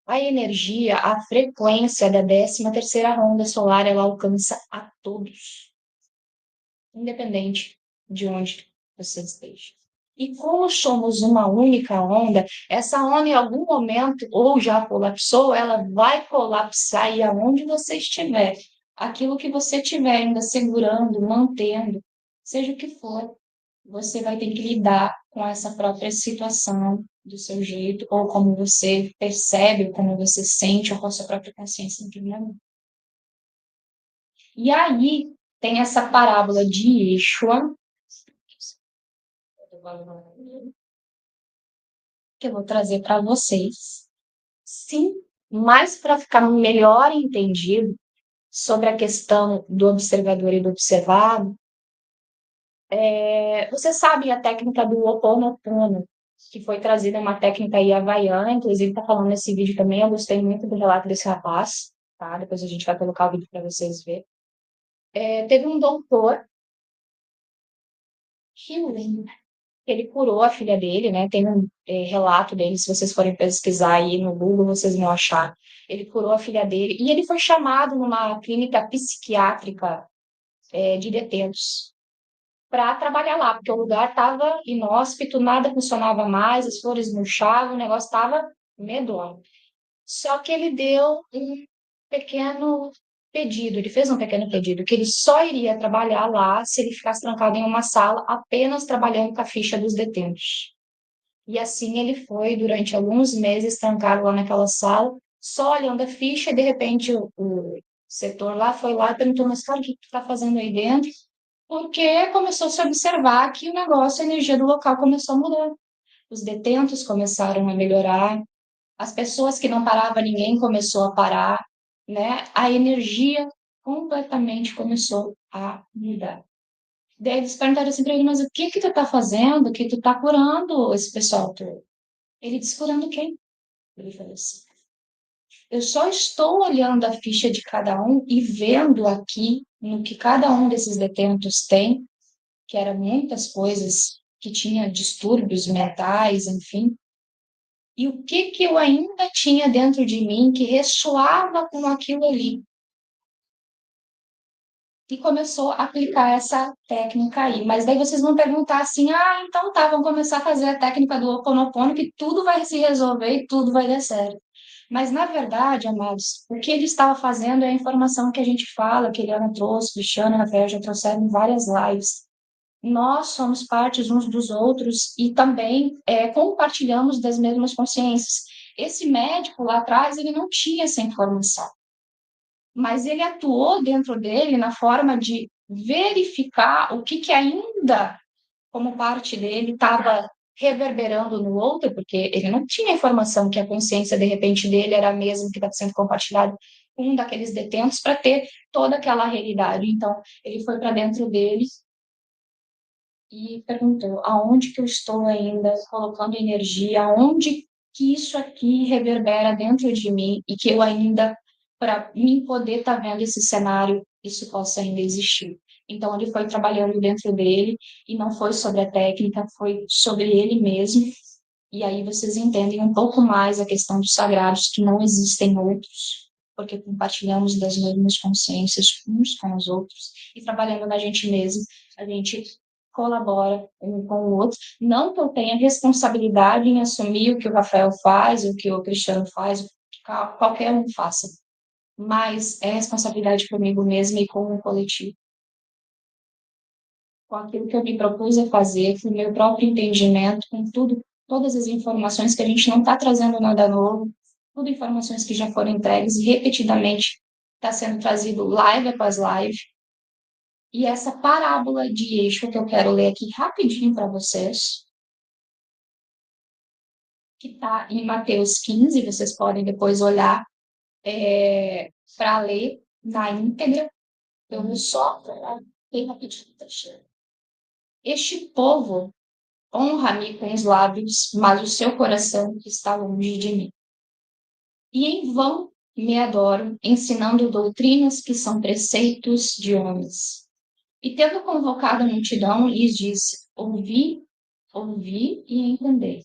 A energia, a frequência da 13ª ronda solar, ela alcança a todos, independente de onde você esteja. E como somos uma única onda, essa onda em algum momento, ou já colapsou, ela vai colapsar e aonde você estiver, aquilo que você estiver ainda segurando, mantendo, seja o que for, você vai ter que lidar com essa própria situação do seu jeito, ou como você percebe, ou como você sente, ou com a sua própria consciência em primeiro momento. E aí tem essa parábola de Yeshua, que eu vou trazer para vocês. Sim, mas para ficar melhor entendido sobre a questão do observador e do observado, você sabe a técnica do Ho Oponopono, que foi trazida uma técnica aí havaiana, inclusive está falando nesse vídeo também, eu gostei muito do relato desse rapaz, tá? Depois a gente vai colocar o vídeo para vocês verem. Teve um doutor, Healing, ele curou a filha dele, né? Tem um relato dele, se vocês forem pesquisar aí no Google, vocês vão achar. Ele curou a filha dele e ele foi chamado numa clínica psiquiátrica de detentos para trabalhar lá, porque o lugar estava inóspito, nada funcionava mais, as flores murchavam, o negócio estava medonho. Só que ele deu um pequeno pedido, ele fez um pequeno pedido, que ele só iria trabalhar lá se ele ficasse trancado em uma sala, apenas trabalhando com a ficha dos detentos. E assim ele foi, durante alguns meses, trancado lá naquela sala, só olhando a ficha, e de repente o setor lá foi lá e perguntou, mas cara, o que tu está fazendo aí dentro? Porque começou a se observar que o negócio, a energia do local começou a mudar. Os detentos começaram a melhorar, as pessoas que não paravam, ninguém começou a parar, né? A energia completamente começou a mudar. Daí eles perguntaram assim para ele, mas o que que tu tá fazendo? Que tu tá curando esse pessoal todo? Ele disse, curando quem? Ele falou assim, eu só estou olhando a ficha de cada um e vendo aqui no que cada um desses detentos tem, que eram muitas coisas que tinha distúrbios mentais, enfim, e o que que eu ainda tinha dentro de mim que ressoava com aquilo ali. E começou a aplicar essa técnica aí. Mas daí vocês vão perguntar assim, então tá, vamos começar a fazer a técnica do Ho Oponopono, que tudo vai se resolver e tudo vai dar certo. Mas, na verdade, amados, o que ele estava fazendo é a informação que a gente fala, que Eliana trouxe, Cristiano, Rafael já trouxeram em várias lives. Nós somos partes uns dos outros e também compartilhamos das mesmas consciências. Esse médico lá atrás, ele não tinha essa informação, mas ele atuou dentro dele na forma de verificar o que ainda, como parte dele, estava reverberando no outro, porque ele não tinha informação que a consciência, de repente, dele era a mesma que está sendo compartilhada com um daqueles detentos para ter toda aquela realidade. Então, ele foi para dentro dele e perguntou aonde que eu estou ainda colocando energia, aonde que isso aqui reverbera dentro de mim e que eu ainda para mim poder estar vendo esse cenário, isso possa ainda existir. Então, ele foi trabalhando dentro dele, e não foi sobre a técnica, foi sobre ele mesmo. E aí vocês entendem um pouco mais a questão dos sagrados, que não existem outros, porque compartilhamos das mesmas consciências uns com os outros, e trabalhando na gente mesmo, a gente colabora um com o outro. Não que eu tenha responsabilidade em assumir o que o Rafael faz, o que o Cristiano faz, o que qualquer um faça, mas é responsabilidade comigo mesma e com o coletivo. Com aquilo que eu me propus a fazer, com o meu próprio entendimento, com tudo, todas as informações que a gente não está trazendo nada novo, tudo informações que já foram entregues e repetidamente está sendo trazido live após live. E essa parábola de eixo que eu quero ler aqui rapidinho para vocês, que está em Mateus 15, vocês podem depois olhar para ler na íntegra. Eu vou só bem rapidinho, tá cheio. Este povo honra-me com os lábios, mas o seu coração está longe de mim. E em vão me adoram, ensinando doutrinas que são preceitos de homens. E tendo convocado a multidão, lhes disse: ouvi, ouvi e entendei.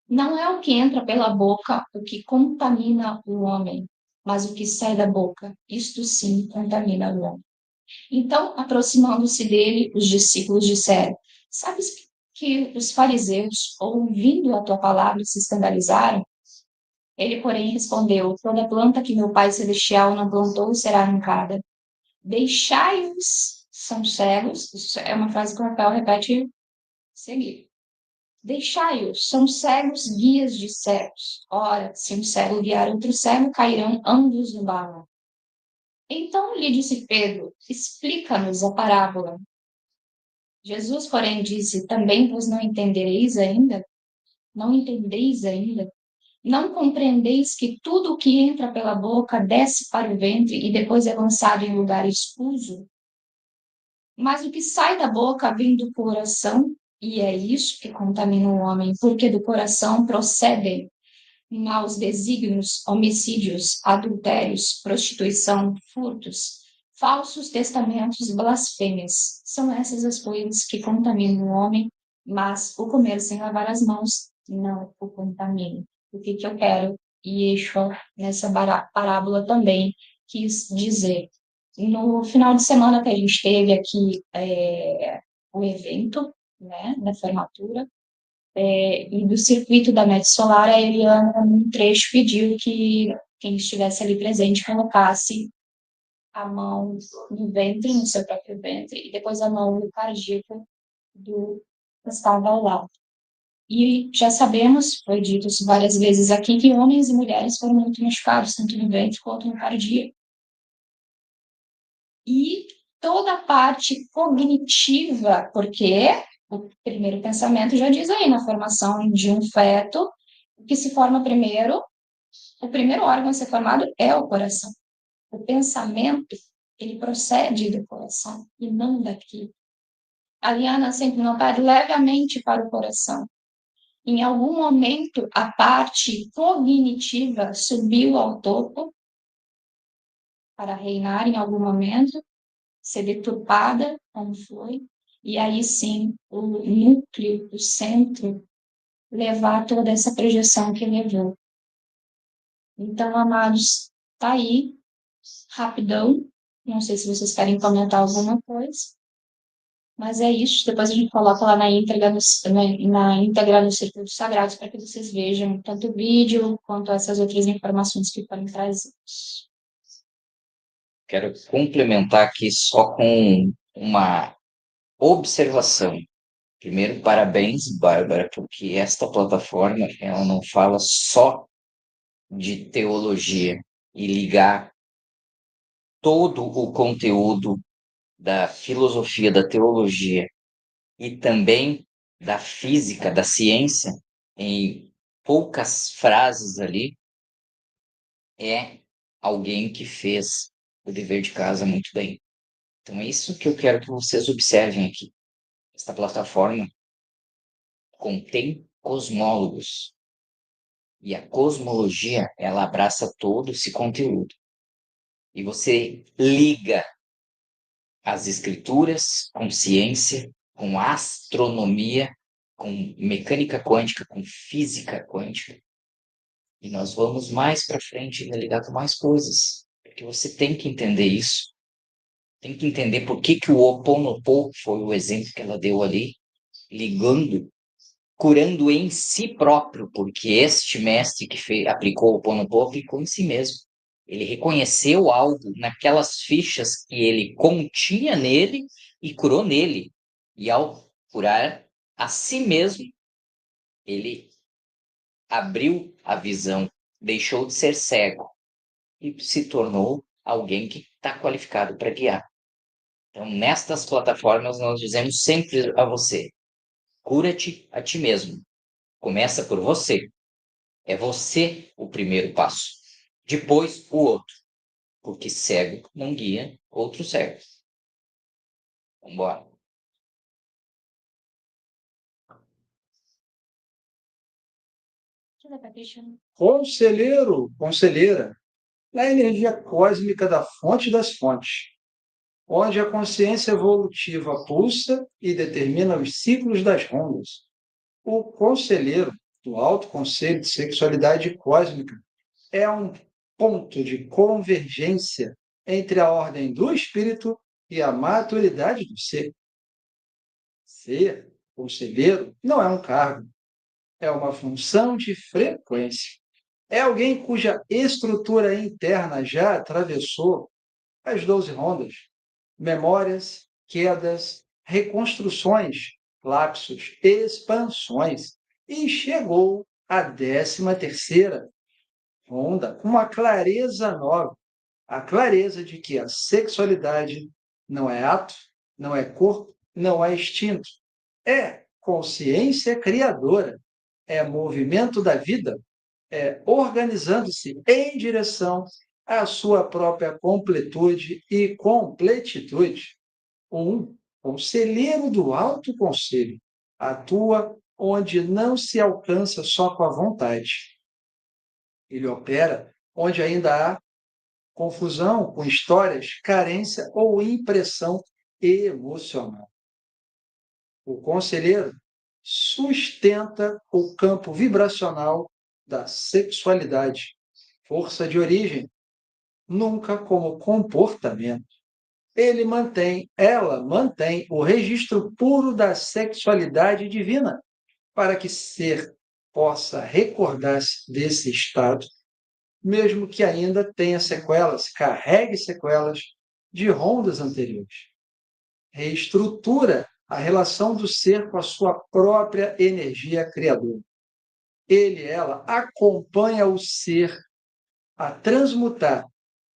Não é o que entra pela boca o que contamina o homem, mas o que sai da boca, isto sim contamina o homem. Então, aproximando-se dele, os discípulos disseram: sabes que os fariseus, ouvindo a tua palavra, se escandalizaram? Ele, porém, respondeu: toda planta que meu Pai Celestial não plantou será arrancada. Deixai-os, são cegos. Isso é uma frase que o Rafael repete seguir. Deixai-os, são cegos, guias de cegos. Ora, se um cego guiar outro cego, cairão ambos no barro. Então lhe disse Pedro: explica-nos a parábola. Jesus, porém, disse: também vos não entendereis ainda? Não entendeis ainda? Não compreendeis que tudo o que entra pela boca desce para o ventre e depois é lançado em lugar escuso? Mas o que sai da boca vem do coração, e é isso que contamina o homem, porque do coração procedem maus desígnios, homicídios, adultérios, prostituição, furtos, falsos testamentos, blasfêmias. São essas as coisas que contaminam o homem, mas o comer sem lavar as mãos não o contamina. O que eu quero, e Yeshua, nessa parábola também, quis dizer. No final de semana que a gente teve aqui o evento, né, da formatura, e do circuito da Met Solar, a Eliana, num trecho, pediu que quem estivesse ali presente colocasse a mão no ventre, no seu próprio ventre, e depois a mão no cardíaco do que estava ao lado. E já sabemos, foi dito isso várias vezes aqui, que homens e mulheres foram muito machucados, tanto no ventre quanto no cardíaco. E toda a parte cognitiva, porque o primeiro pensamento já diz aí, na formação de um feto, o que se forma primeiro, o primeiro órgão a ser formado é o coração. O pensamento, ele procede do coração e não daqui. A Liana sempre notado levemente para o coração. Em algum momento, a parte cognitiva subiu ao topo para reinar em algum momento, ser deturpada, como foi, e aí sim o núcleo, o centro, levar toda essa projeção que levou. Então, amados, tá aí, rapidão, não sei se vocês querem comentar alguma coisa, mas é isso, depois a gente coloca lá na íntegra na íntegra no Círculo dos Sagrados para que vocês vejam tanto o vídeo quanto essas outras informações que foram trazidas. Quero complementar aqui só com uma observação. Primeiro, parabéns, Bárbara, porque esta plataforma ela não fala só de teologia e ligar todo o conteúdo da filosofia, da teologia e também da física, da ciência, em poucas frases ali, é alguém que fez o dever de casa muito bem. Então é isso que eu quero que vocês observem aqui. Esta plataforma contém cosmólogos. E a cosmologia, ela abraça todo esse conteúdo. e você liga as escrituras com ciência, com astronomia, com mecânica quântica, com física quântica. E nós vamos mais para frente ainda ligar com mais coisas. Porque você tem que entender isso. Tem que entender por que o Ho Oponopono foi o exemplo que ela deu ali, ligando, curando em si próprio, porque este mestre que aplicou o Ho Oponopono aplicou em si mesmo. Ele reconheceu algo naquelas fichas que ele continha nele e curou nele. E ao curar a si mesmo, ele abriu a visão, deixou de ser cego e se tornou alguém que está qualificado para guiar. Então, nestas plataformas, nós dizemos sempre a você: cura-te a ti mesmo. Começa por você. É você o primeiro passo. Depois, o outro. Porque cego não guia outro cego. Vamos embora. Conselheiro, conselheira, na energia cósmica da fonte das fontes, onde a consciência evolutiva pulsa e determina os ciclos das rondas. O conselheiro do Alto Conselho de Sexualidade Cósmica é um ponto de convergência entre a ordem do espírito e a maturidade do ser. Ser conselheiro não é um cargo, é uma função de frequência. É alguém cuja estrutura interna já atravessou as 12 rondas, memórias, quedas, reconstruções, lapsos, expansões, e chegou à 13ª ronda com uma clareza nova, a clareza de que a sexualidade não é ato, não é corpo, não é instinto, é consciência criadora, é movimento da vida, é organizando-se em direção à sua própria completude e completitude. Um conselheiro do alto conselho atua onde não se alcança só com a vontade. Ele opera onde ainda há confusão com histórias, carência ou impressão emocional. O conselheiro sustenta o campo vibracional da sexualidade, força de origem, nunca como comportamento. Ela mantém o registro puro da sexualidade divina, para que ser possa recordar-se desse estado, mesmo que ainda tenha sequelas, carregue sequelas de rondas anteriores. Reestrutura a relação do ser com a sua própria energia criadora. Ela acompanha o ser a transmutar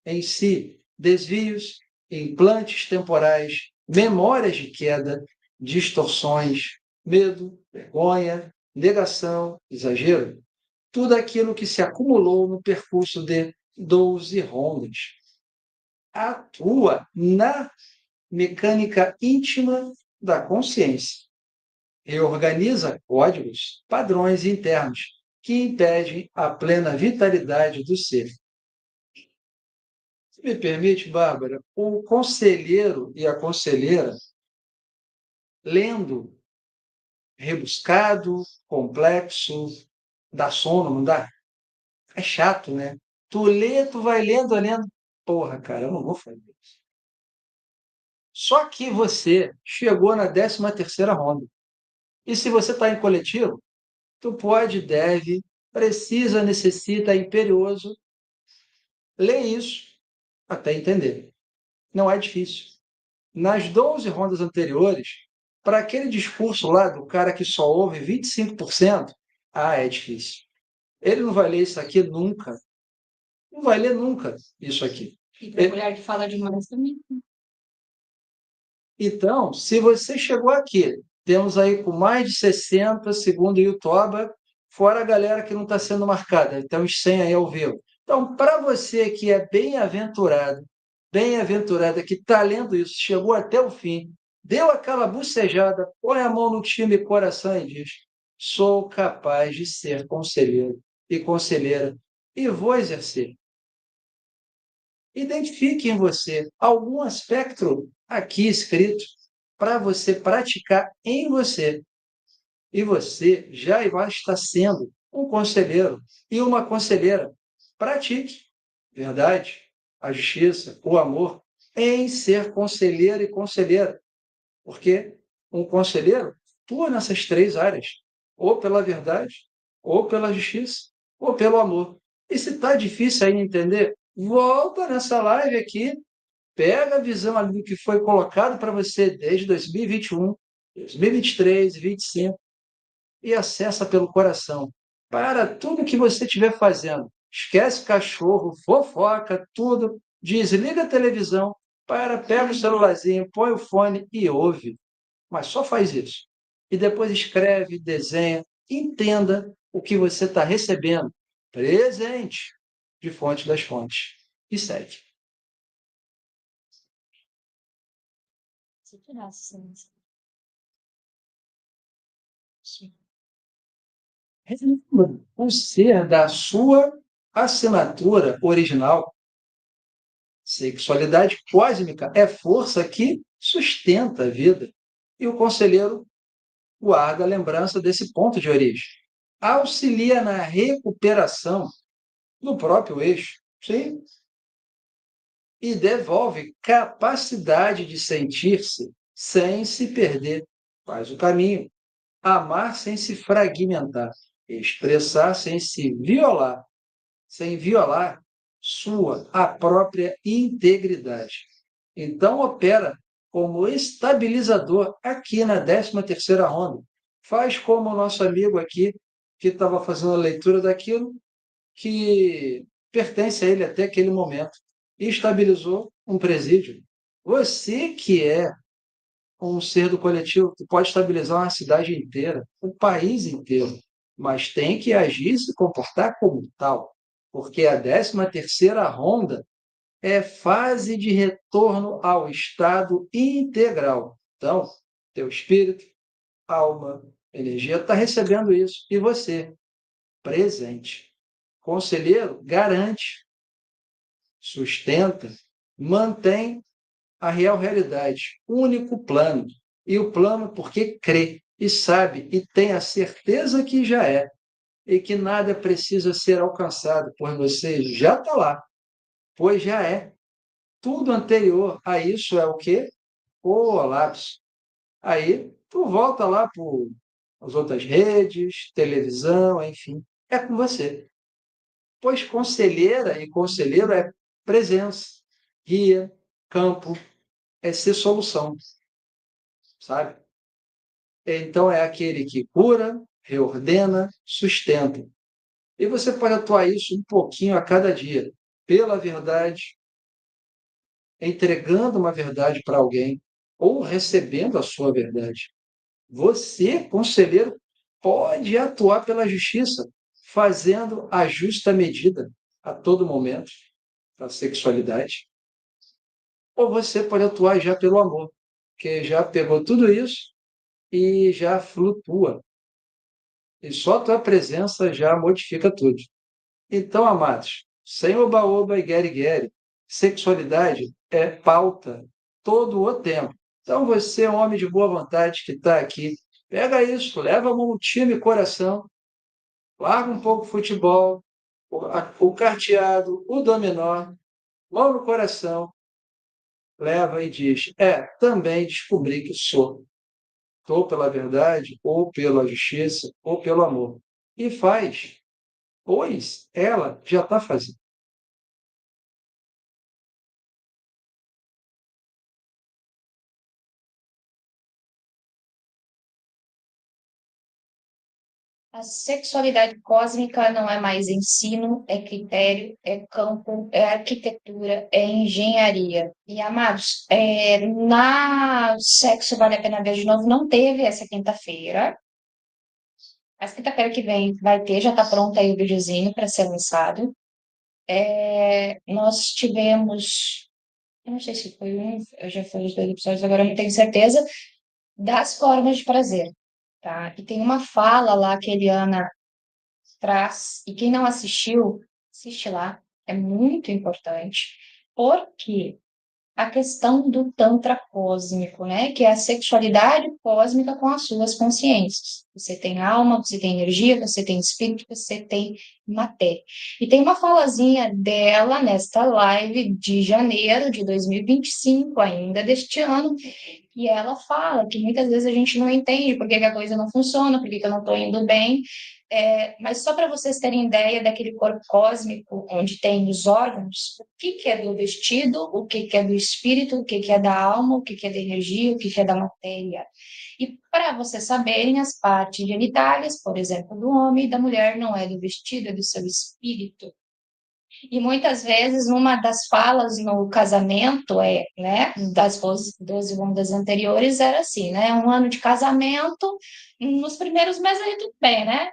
em si desvios, implantes temporais, memórias de queda, distorções, medo, vergonha, negação, exagero, tudo aquilo que se acumulou no percurso de 12 rondas. Atua na mecânica íntima da consciência. Reorganiza códigos, padrões internos que impedem a plena vitalidade do ser. Se me permite, Bárbara, o conselheiro e a conselheira, lendo rebuscado, complexo, dá sono, não dá? É chato, né? Tu lê, tu vai lendo, lendo. Porra, cara, eu não vou fazer isso. Só que você chegou na 13ª ronda. E se você está em coletivo, tu pode, deve, precisa, necessita, é imperioso ler isso até entender. Não é difícil. Nas 12 rondas anteriores, para aquele discurso lá do cara que só ouve 25%, é difícil. Ele não vai ler isso aqui nunca. Não vai ler nunca isso aqui. E para a mulher que fala demais também. Então, se você chegou aqui, temos aí com mais de 60, segundo o Yutoba, fora a galera que não está sendo marcada, então uns 100 aí ao vivo. Então, para você que é bem-aventurado, bem-aventurada, que está lendo isso, chegou até o fim, deu aquela bucejada, põe a mão no time e coração e diz: sou capaz de ser conselheiro e conselheira e vou exercer. Identifique em você algum aspecto aqui escrito para você praticar em você. E você já vai estar sendo um conselheiro e uma conselheira. Pratique verdade, a justiça, o amor em ser conselheiro e conselheira. Porque um conselheiro atua nessas três áreas, ou pela verdade, ou pela justiça, ou pelo amor. E se está difícil aí entender, volta nessa live aqui, pega a visão ali do que foi colocado para você desde 2021, 2023, 2025 e acessa pelo coração. Para tudo que você estiver fazendo. Esquece cachorro, fofoca, tudo. Desliga a televisão, pega o celularzinho, põe o fone e ouve. Mas só faz isso. E depois escreve, desenha, entenda o que você está recebendo. Presente de fonte das fontes. E segue. O ser da sua assinatura original. Sexualidade cósmica é força que sustenta a vida. E o conselheiro guarda a lembrança desse ponto de origem. Auxilia na recuperação do próprio eixo. Sim. E devolve capacidade de sentir-se sem se perder. Faz o caminho. Amar sem se fragmentar. Expressar sem se violar. Sem violar a própria integridade. Então, opera como estabilizador aqui na 13ª ronda. Faz como o nosso amigo aqui, que estava fazendo a leitura daquilo que pertence a ele até aquele momento, e estabilizou um presídio. Você que é um ser do coletivo, que pode estabilizar uma cidade inteira, um país inteiro, mas tem que agir e se comportar como tal, porque a 13ª ronda é fase de retorno ao estado integral. Então, teu espírito, alma, energia está recebendo isso. E você, presente. Conselheiro, garante, sustenta, mantém a real realidade, único plano. E o plano porque crê e sabe e tem a certeza que já é. E que nada precisa ser alcançado, pois você já está lá, pois já é. Tudo anterior a isso é o quê? O lapso. Aí tu volta lá para as outras redes, televisão, enfim. É com você. Pois conselheira e conselheiro é presença, guia, campo, é ser solução, sabe? Então é aquele que cura, reordena, sustenta. E você pode atuar isso um pouquinho a cada dia, pela verdade, entregando uma verdade para alguém ou recebendo a sua verdade. Você, conselheiro, pode atuar pela justiça, fazendo a justa medida a todo momento da sexualidade. Ou você pode atuar já pelo amor, que já pegou tudo isso e já flutua. E só a tua presença já modifica tudo. Então, amados, sem oba-oba e guere-guere, sexualidade é pauta todo o tempo. Então, você, um homem de boa vontade que está aqui, pega isso, leva a mão no time e coração, larga um pouco o futebol, o carteado, o dominó, mão no coração, leva e diz: também descobri que sou. Ou pela verdade, ou pela justiça, ou pelo amor. E faz, pois ela já está fazendo. A sexualidade cósmica não é mais ensino, é critério, é campo, é arquitetura, é engenharia. E, amados, na Sexo Vale a Pena Ver de Novo, não teve essa quinta-feira. Mas quinta-feira que vem vai ter, já está pronto aí o videozinho para ser lançado. Nós tivemos, eu não sei se foi eu já falei os 2 episódios, agora eu não tenho certeza, das formas de prazer, tá? E tem uma fala lá que a Eliana traz, e quem não assistiu, assiste lá, é muito importante. Porque a questão do Tantra cósmico, né? Que é a sexualidade cósmica com as suas consciências. Você tem alma, você tem energia, você tem espírito, você tem matéria. E tem uma falazinha dela nesta live de janeiro de 2025, ainda deste ano, e ela fala que muitas vezes a gente não entende por que que a coisa não funciona, por que que eu não estou indo bem. Mas só para vocês terem ideia daquele corpo cósmico onde tem os órgãos, o que que é do vestido, o que que é do espírito, o que que é da alma, o que que é da energia, o que que é da matéria. E para vocês saberem, as partes genitálias, por exemplo, do homem e da mulher, não é do vestido, é do seu espírito. E muitas vezes, numa das falas no casamento, né, das 12 rondas anteriores, era assim, né, um ano de casamento, nos primeiros meses aí tudo bem, né,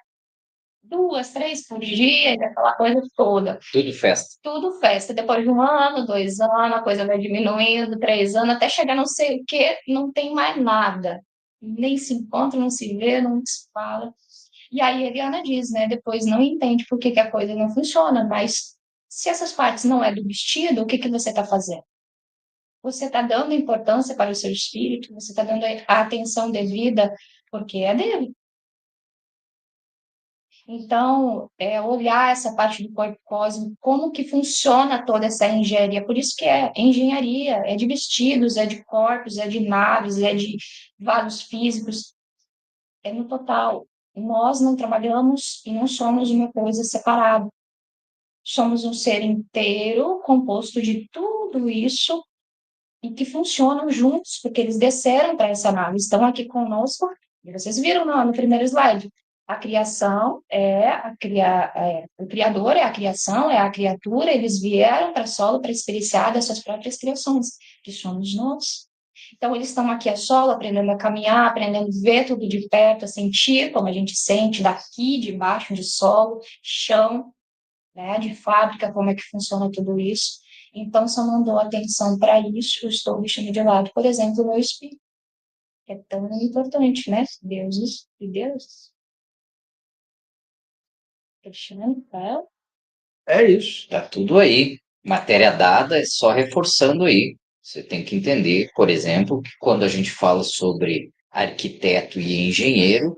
2, 3 por dia, e aquela coisa toda. Tudo festa. Tudo festa. Depois de 1 ano, 2 anos, a coisa vai diminuindo, 3 anos, até chegar não sei o quê, não tem mais nada. Nem se encontra, não se vê, não se fala. E aí a Eliana diz, né, depois não entende por que que a coisa não funciona, mas se essas partes não é do vestido, o que que você está fazendo? Você está dando importância para o seu espírito, você está dando a atenção devida, porque é dele. Então, olhar essa parte do corpo cósmico, como que funciona toda essa engenharia. Por isso que é engenharia, é de vestidos, é de corpos, é de naves, é de vasos físicos, é no total. Nós não trabalhamos e não somos uma coisa separada. Somos um ser inteiro composto de tudo isso e que funcionam juntos, porque eles desceram para essa nave, estão aqui conosco, e vocês viram no primeiro slide. A criação o Criador é a criação, é a criatura, eles vieram para a solo para experienciar das suas próprias criações, que somos nós. Então, eles estão aqui a solo, aprendendo a caminhar, aprendendo a ver tudo de perto, a sentir como a gente sente daqui, de baixo, de solo, chão, né, de fábrica, como é que funciona tudo isso. Então, se eu não dou atenção para isso, eu estou deixando de lado, por exemplo, o meu espírito, que é tão importante, né? Deuses e deuses. Deixando para É isso. Tá tudo aí. Matéria dada, é só reforçando aí. Você tem que entender, por exemplo, que quando a gente fala sobre arquiteto e engenheiro,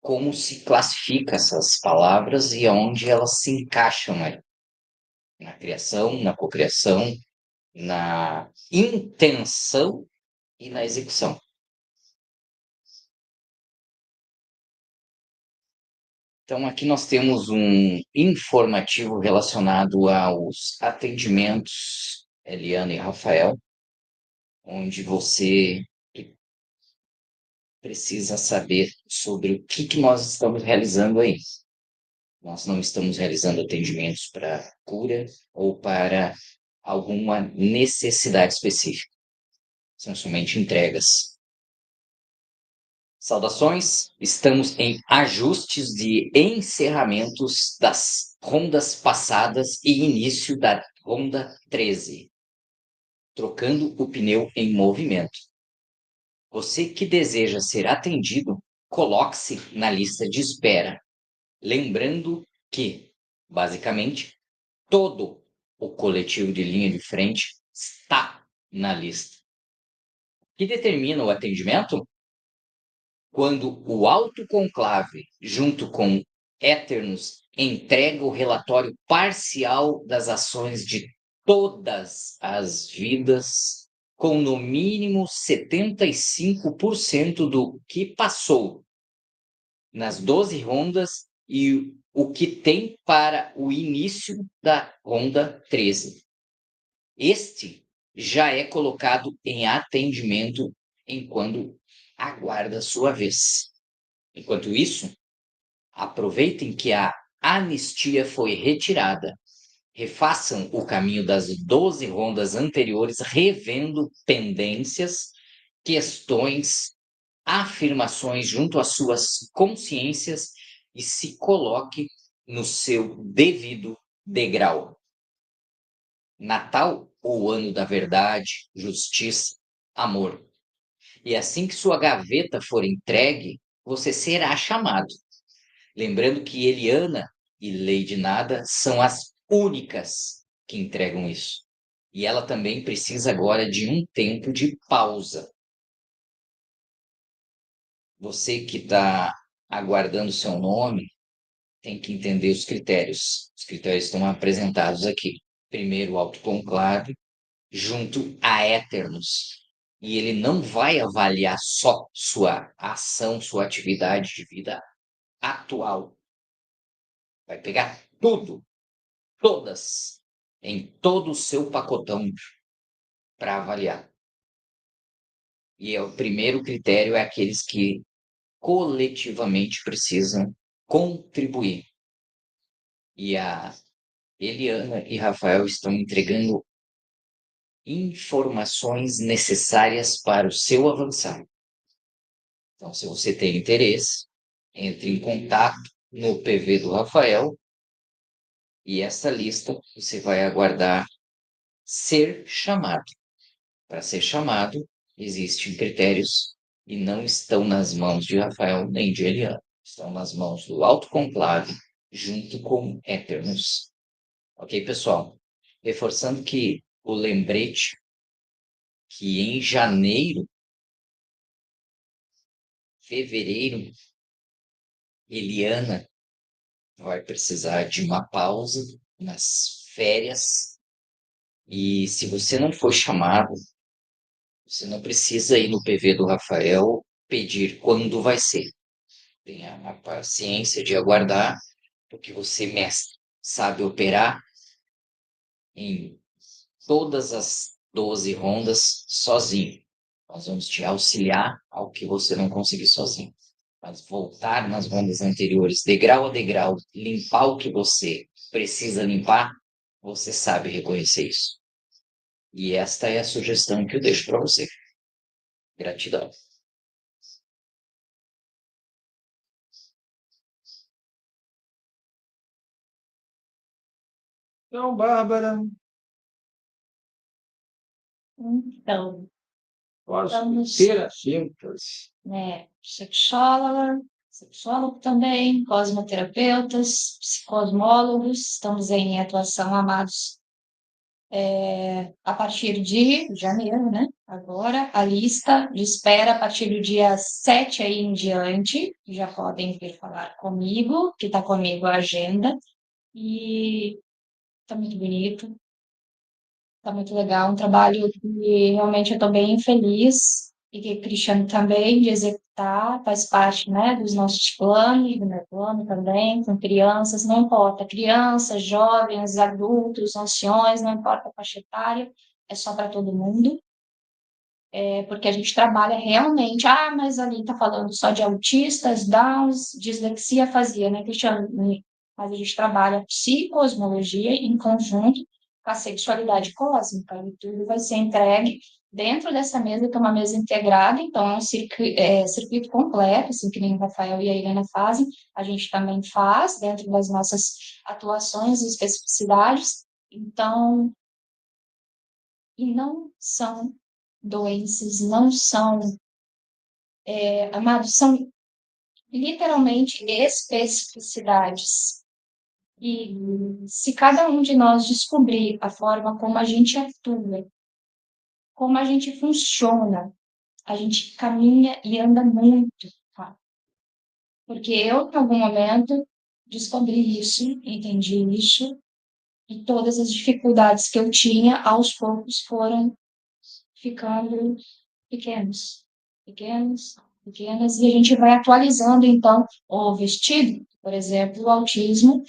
como se classifica essas palavras e onde elas se encaixam aí. Na criação, na cocriação, na intenção e na execução. Então, aqui nós temos um informativo relacionado aos atendimentos, Eliana e Rafael, onde você precisa saber sobre o que nós estamos realizando aí. Nós não estamos realizando atendimentos para cura ou para alguma necessidade específica. São somente entregas. Saudações, estamos em ajustes de encerramentos das rondas passadas e início da ronda 13, trocando o pneu em movimento. Você que deseja ser atendido, coloque-se na lista de espera, lembrando que, basicamente, todo o coletivo de linha de frente está na lista. O que determina o atendimento? Quando o autoconclave, junto com Éternos, entrega o relatório parcial das ações de todas as vidas, com no mínimo 75% do que passou nas 12 rondas e o que tem para o início da ronda 13. Este já é colocado em atendimento enquanto aguarda sua vez. Enquanto isso, aproveitem que a anistia foi retirada. Refaçam o caminho das 12 rondas anteriores, revendo pendências, questões, afirmações junto às suas consciências e se coloque no seu devido degrau. Natal, o ano da verdade, justiça, amor. E assim que sua gaveta for entregue, você será chamado. Lembrando que Eliana e Lady Nada são as únicas que entregam isso. E ela também precisa agora de um tempo de pausa. Você que está aguardando seu nome, tem que entender os critérios. Os critérios estão apresentados aqui. Primeiro, o autoconclave, junto a Éternos. E ele não vai avaliar só sua ação, sua atividade de vida atual. Vai pegar tudo, todas, em todo o seu pacotão para avaliar. E o primeiro critério é aqueles que coletivamente precisam contribuir. E a Eliana e Rafael estão entregando informações necessárias para o seu avançar. Então, se você tem interesse, entre em contato no PV do Rafael e essa lista você vai aguardar ser chamado. Para ser chamado, existem critérios e não estão nas mãos de Rafael nem de Eliana. Estão nas mãos do autoconclave junto com Éternos. Ok, pessoal? Reforçando que o lembrete que em janeiro, fevereiro, Eliana vai precisar de uma pausa nas férias. E se você não for chamado, você não precisa ir no PV do Rafael pedir quando vai ser. Tenha a paciência de aguardar, porque você, mestre, sabe operar em todas as 12 rondas sozinho. Nós vamos te auxiliar ao que você não conseguir sozinho. Mas voltar nas rondas anteriores, degrau a degrau, limpar o que você precisa limpar, você sabe reconhecer isso. E esta é a sugestão que eu deixo para você. Gratidão. Então, Bárbara, Então, os vamos, terapeutas. né, sexólogo também, cosmoterapeutas, psicosmólogos, estamos em atuação, amados, a partir de janeiro, né? Agora, a lista de espera a partir do dia 7 aí em diante, já podem vir falar comigo, que está comigo a agenda, e está muito bonito, está muito legal, um trabalho que realmente eu estou bem feliz, e que o Cristiano também, de executar, faz parte, né, dos nossos planos, do meu plano também, com crianças, não importa, crianças, jovens, adultos, anciões, não importa a faixa etária, é só para todo mundo, porque a gente trabalha realmente, mas ali está falando só de autistas, Downs, dislexia fazia, né, Cristiano? Mas a gente trabalha psicosmologia em conjunto com a sexualidade cósmica, e tudo vai ser entregue dentro dessa mesa, que é uma mesa integrada, então é um circuito completo, assim, que nem o Rafael e a Helena fazem, a gente também faz dentro das nossas atuações e especificidades, então, e não são doenças, não são, amados, são literalmente especificidades. E se cada um de nós descobrir a forma como a gente atua, como a gente funciona, a gente caminha e anda muito, tá? Porque eu, em algum momento, descobri isso, entendi isso, e todas as dificuldades que eu tinha, aos poucos, foram ficando pequenos, pequenos, pequenas, e a gente vai atualizando, então, o vestido, por exemplo, o autismo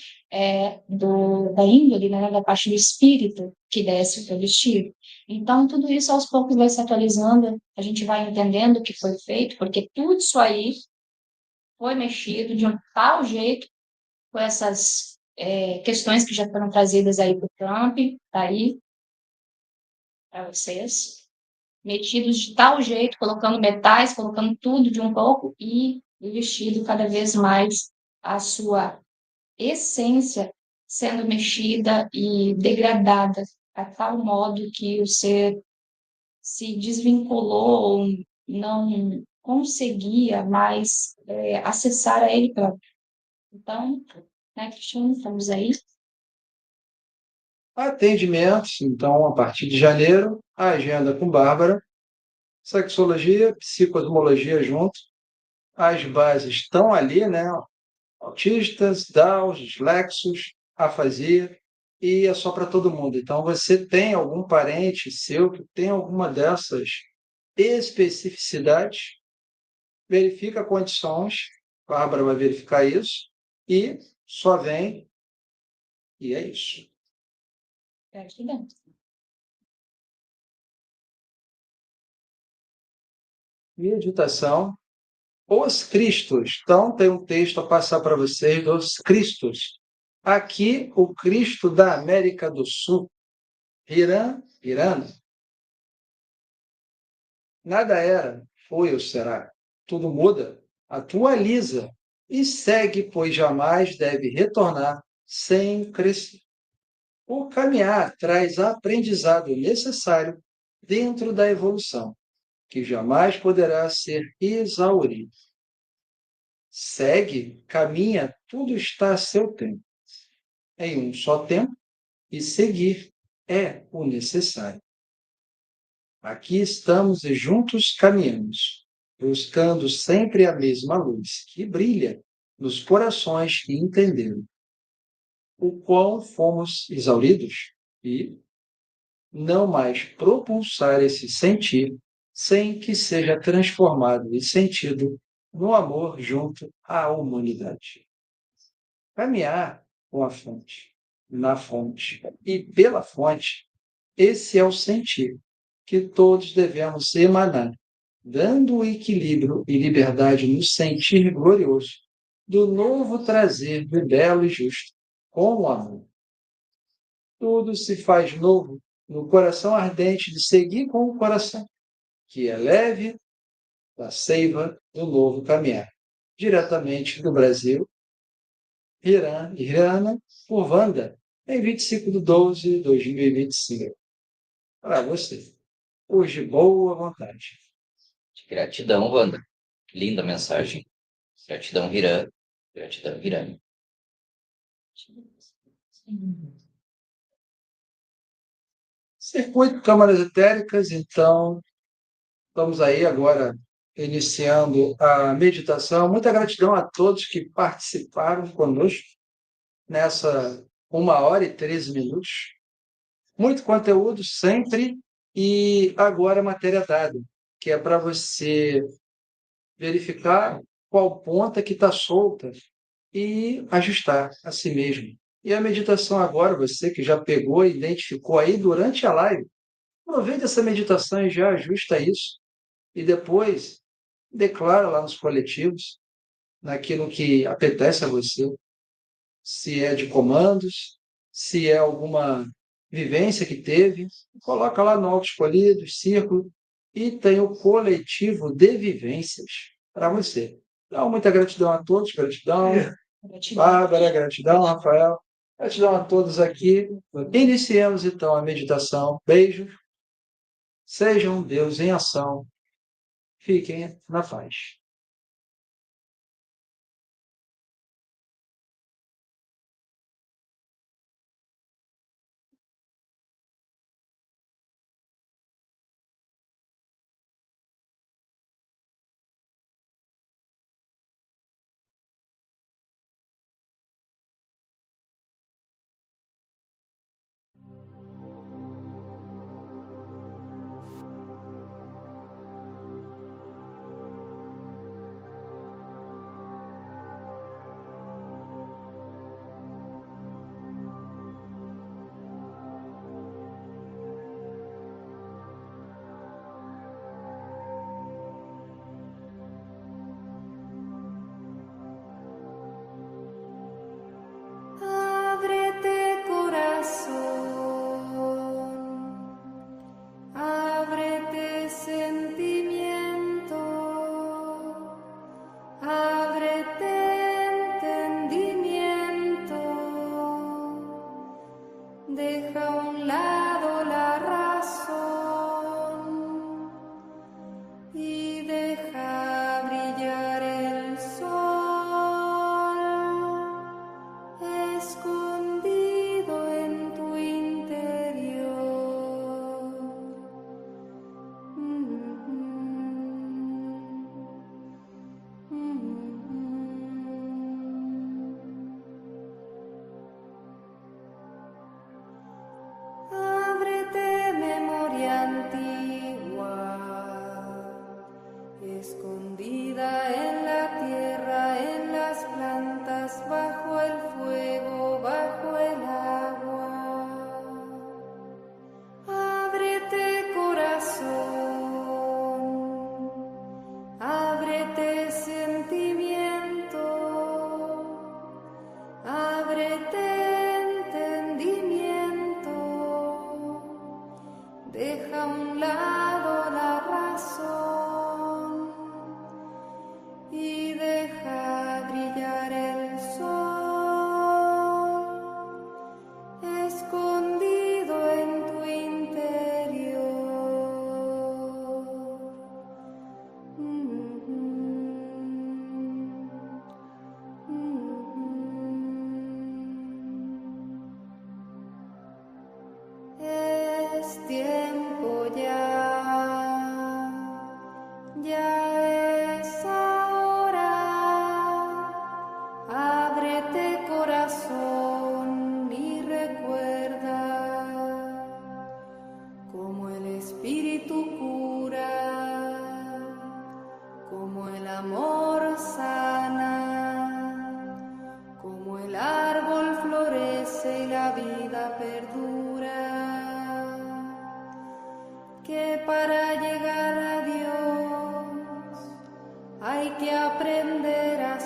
da índole, né, da parte do espírito que desce o vestido. Então, tudo isso aos poucos vai se atualizando, a gente vai entendendo o que foi feito, porque tudo isso aí foi mexido de um tal jeito com essas questões que já foram trazidas aí para o Trump, tá aí, para vocês, metidos de tal jeito, colocando metais, colocando tudo de um pouco e vestido cada vez mais a sua essência sendo mexida e degradada a tal modo que o ser se desvinculou ou não conseguia mais acessar a ele próprio. Então, né, Cristiano, estamos aí. Atendimentos, então, a partir de janeiro, a agenda com Bárbara, sexologia, psicosmologia junto, as bases estão ali, né? Autistas, Downs, dislexos, afasia, e é só para todo mundo. Então, você tem algum parente seu que tem alguma dessas especificidades, verifica condições, a Bárbara vai verificar isso, e só vem, e é isso. Gratidão. Meditação. Os Cristos. Então, tem um texto a passar para vocês dos Cristos. Aqui, o Cristo da América do Sul, Irã, nada era, foi ou será. Tudo muda, atualiza e segue, pois jamais deve retornar sem crescer. O caminhar traz aprendizado necessário dentro da evolução, que jamais poderá ser exaurido. Segue, caminha, tudo está a seu tempo. Em um só tempo, e seguir é o necessário. Aqui estamos e juntos caminhamos, buscando sempre a mesma luz que brilha nos corações que entenderam o quão fomos exauridos e não mais propulsar esse sentir sem que seja transformado e sentido no amor junto à humanidade. Caminhar com a fonte, na fonte e pela fonte, esse é o sentir que todos devemos emanar, dando o equilíbrio e liberdade no sentir glorioso do novo trazer do belo e justo, com o amor. Tudo se faz novo no coração ardente de seguir com o coração, que é leve da seiva do novo caminhar, diretamente do Brasil, Irana, por Wanda, em 25/12/2025. Para você. Hoje, boa vontade. Gratidão, Wanda. Linda mensagem. Gratidão, Hiran. Gratidão, Hiran. Circuito Câmaras Etéricas, então, vamos aí agora iniciando a meditação. Muita gratidão a todos que participaram conosco nessa 1h e 13 minutos. Muito conteúdo sempre, e agora matéria dada, que é para você verificar qual ponta que está solta e ajustar a si mesmo. E a meditação agora, você que já pegou e identificou aí durante a live, aproveite essa meditação e já ajusta isso. E depois declara lá nos coletivos, naquilo que apetece a você, se é de comandos, se é alguma vivência que teve, coloca lá no auto escolhido, círculo, e tem o coletivo de vivências para você. Então, muita gratidão a todos, gratidão, Bárbara, gratidão, Rafael, gratidão a todos aqui. Iniciemos então a meditação. Beijos, sejam Deus em ação, fiquem na paz. ábrete entendimiento, deja a un lado la razón y deja brillar el sol escondido en tu interior. Es tiempo ya es ahora. Ábrete corazón y recuerda cómo el Espíritu cura, cómo el amor sana, cómo el árbol florece y la vida perdura. Que para llegar a Dios hay que aprender a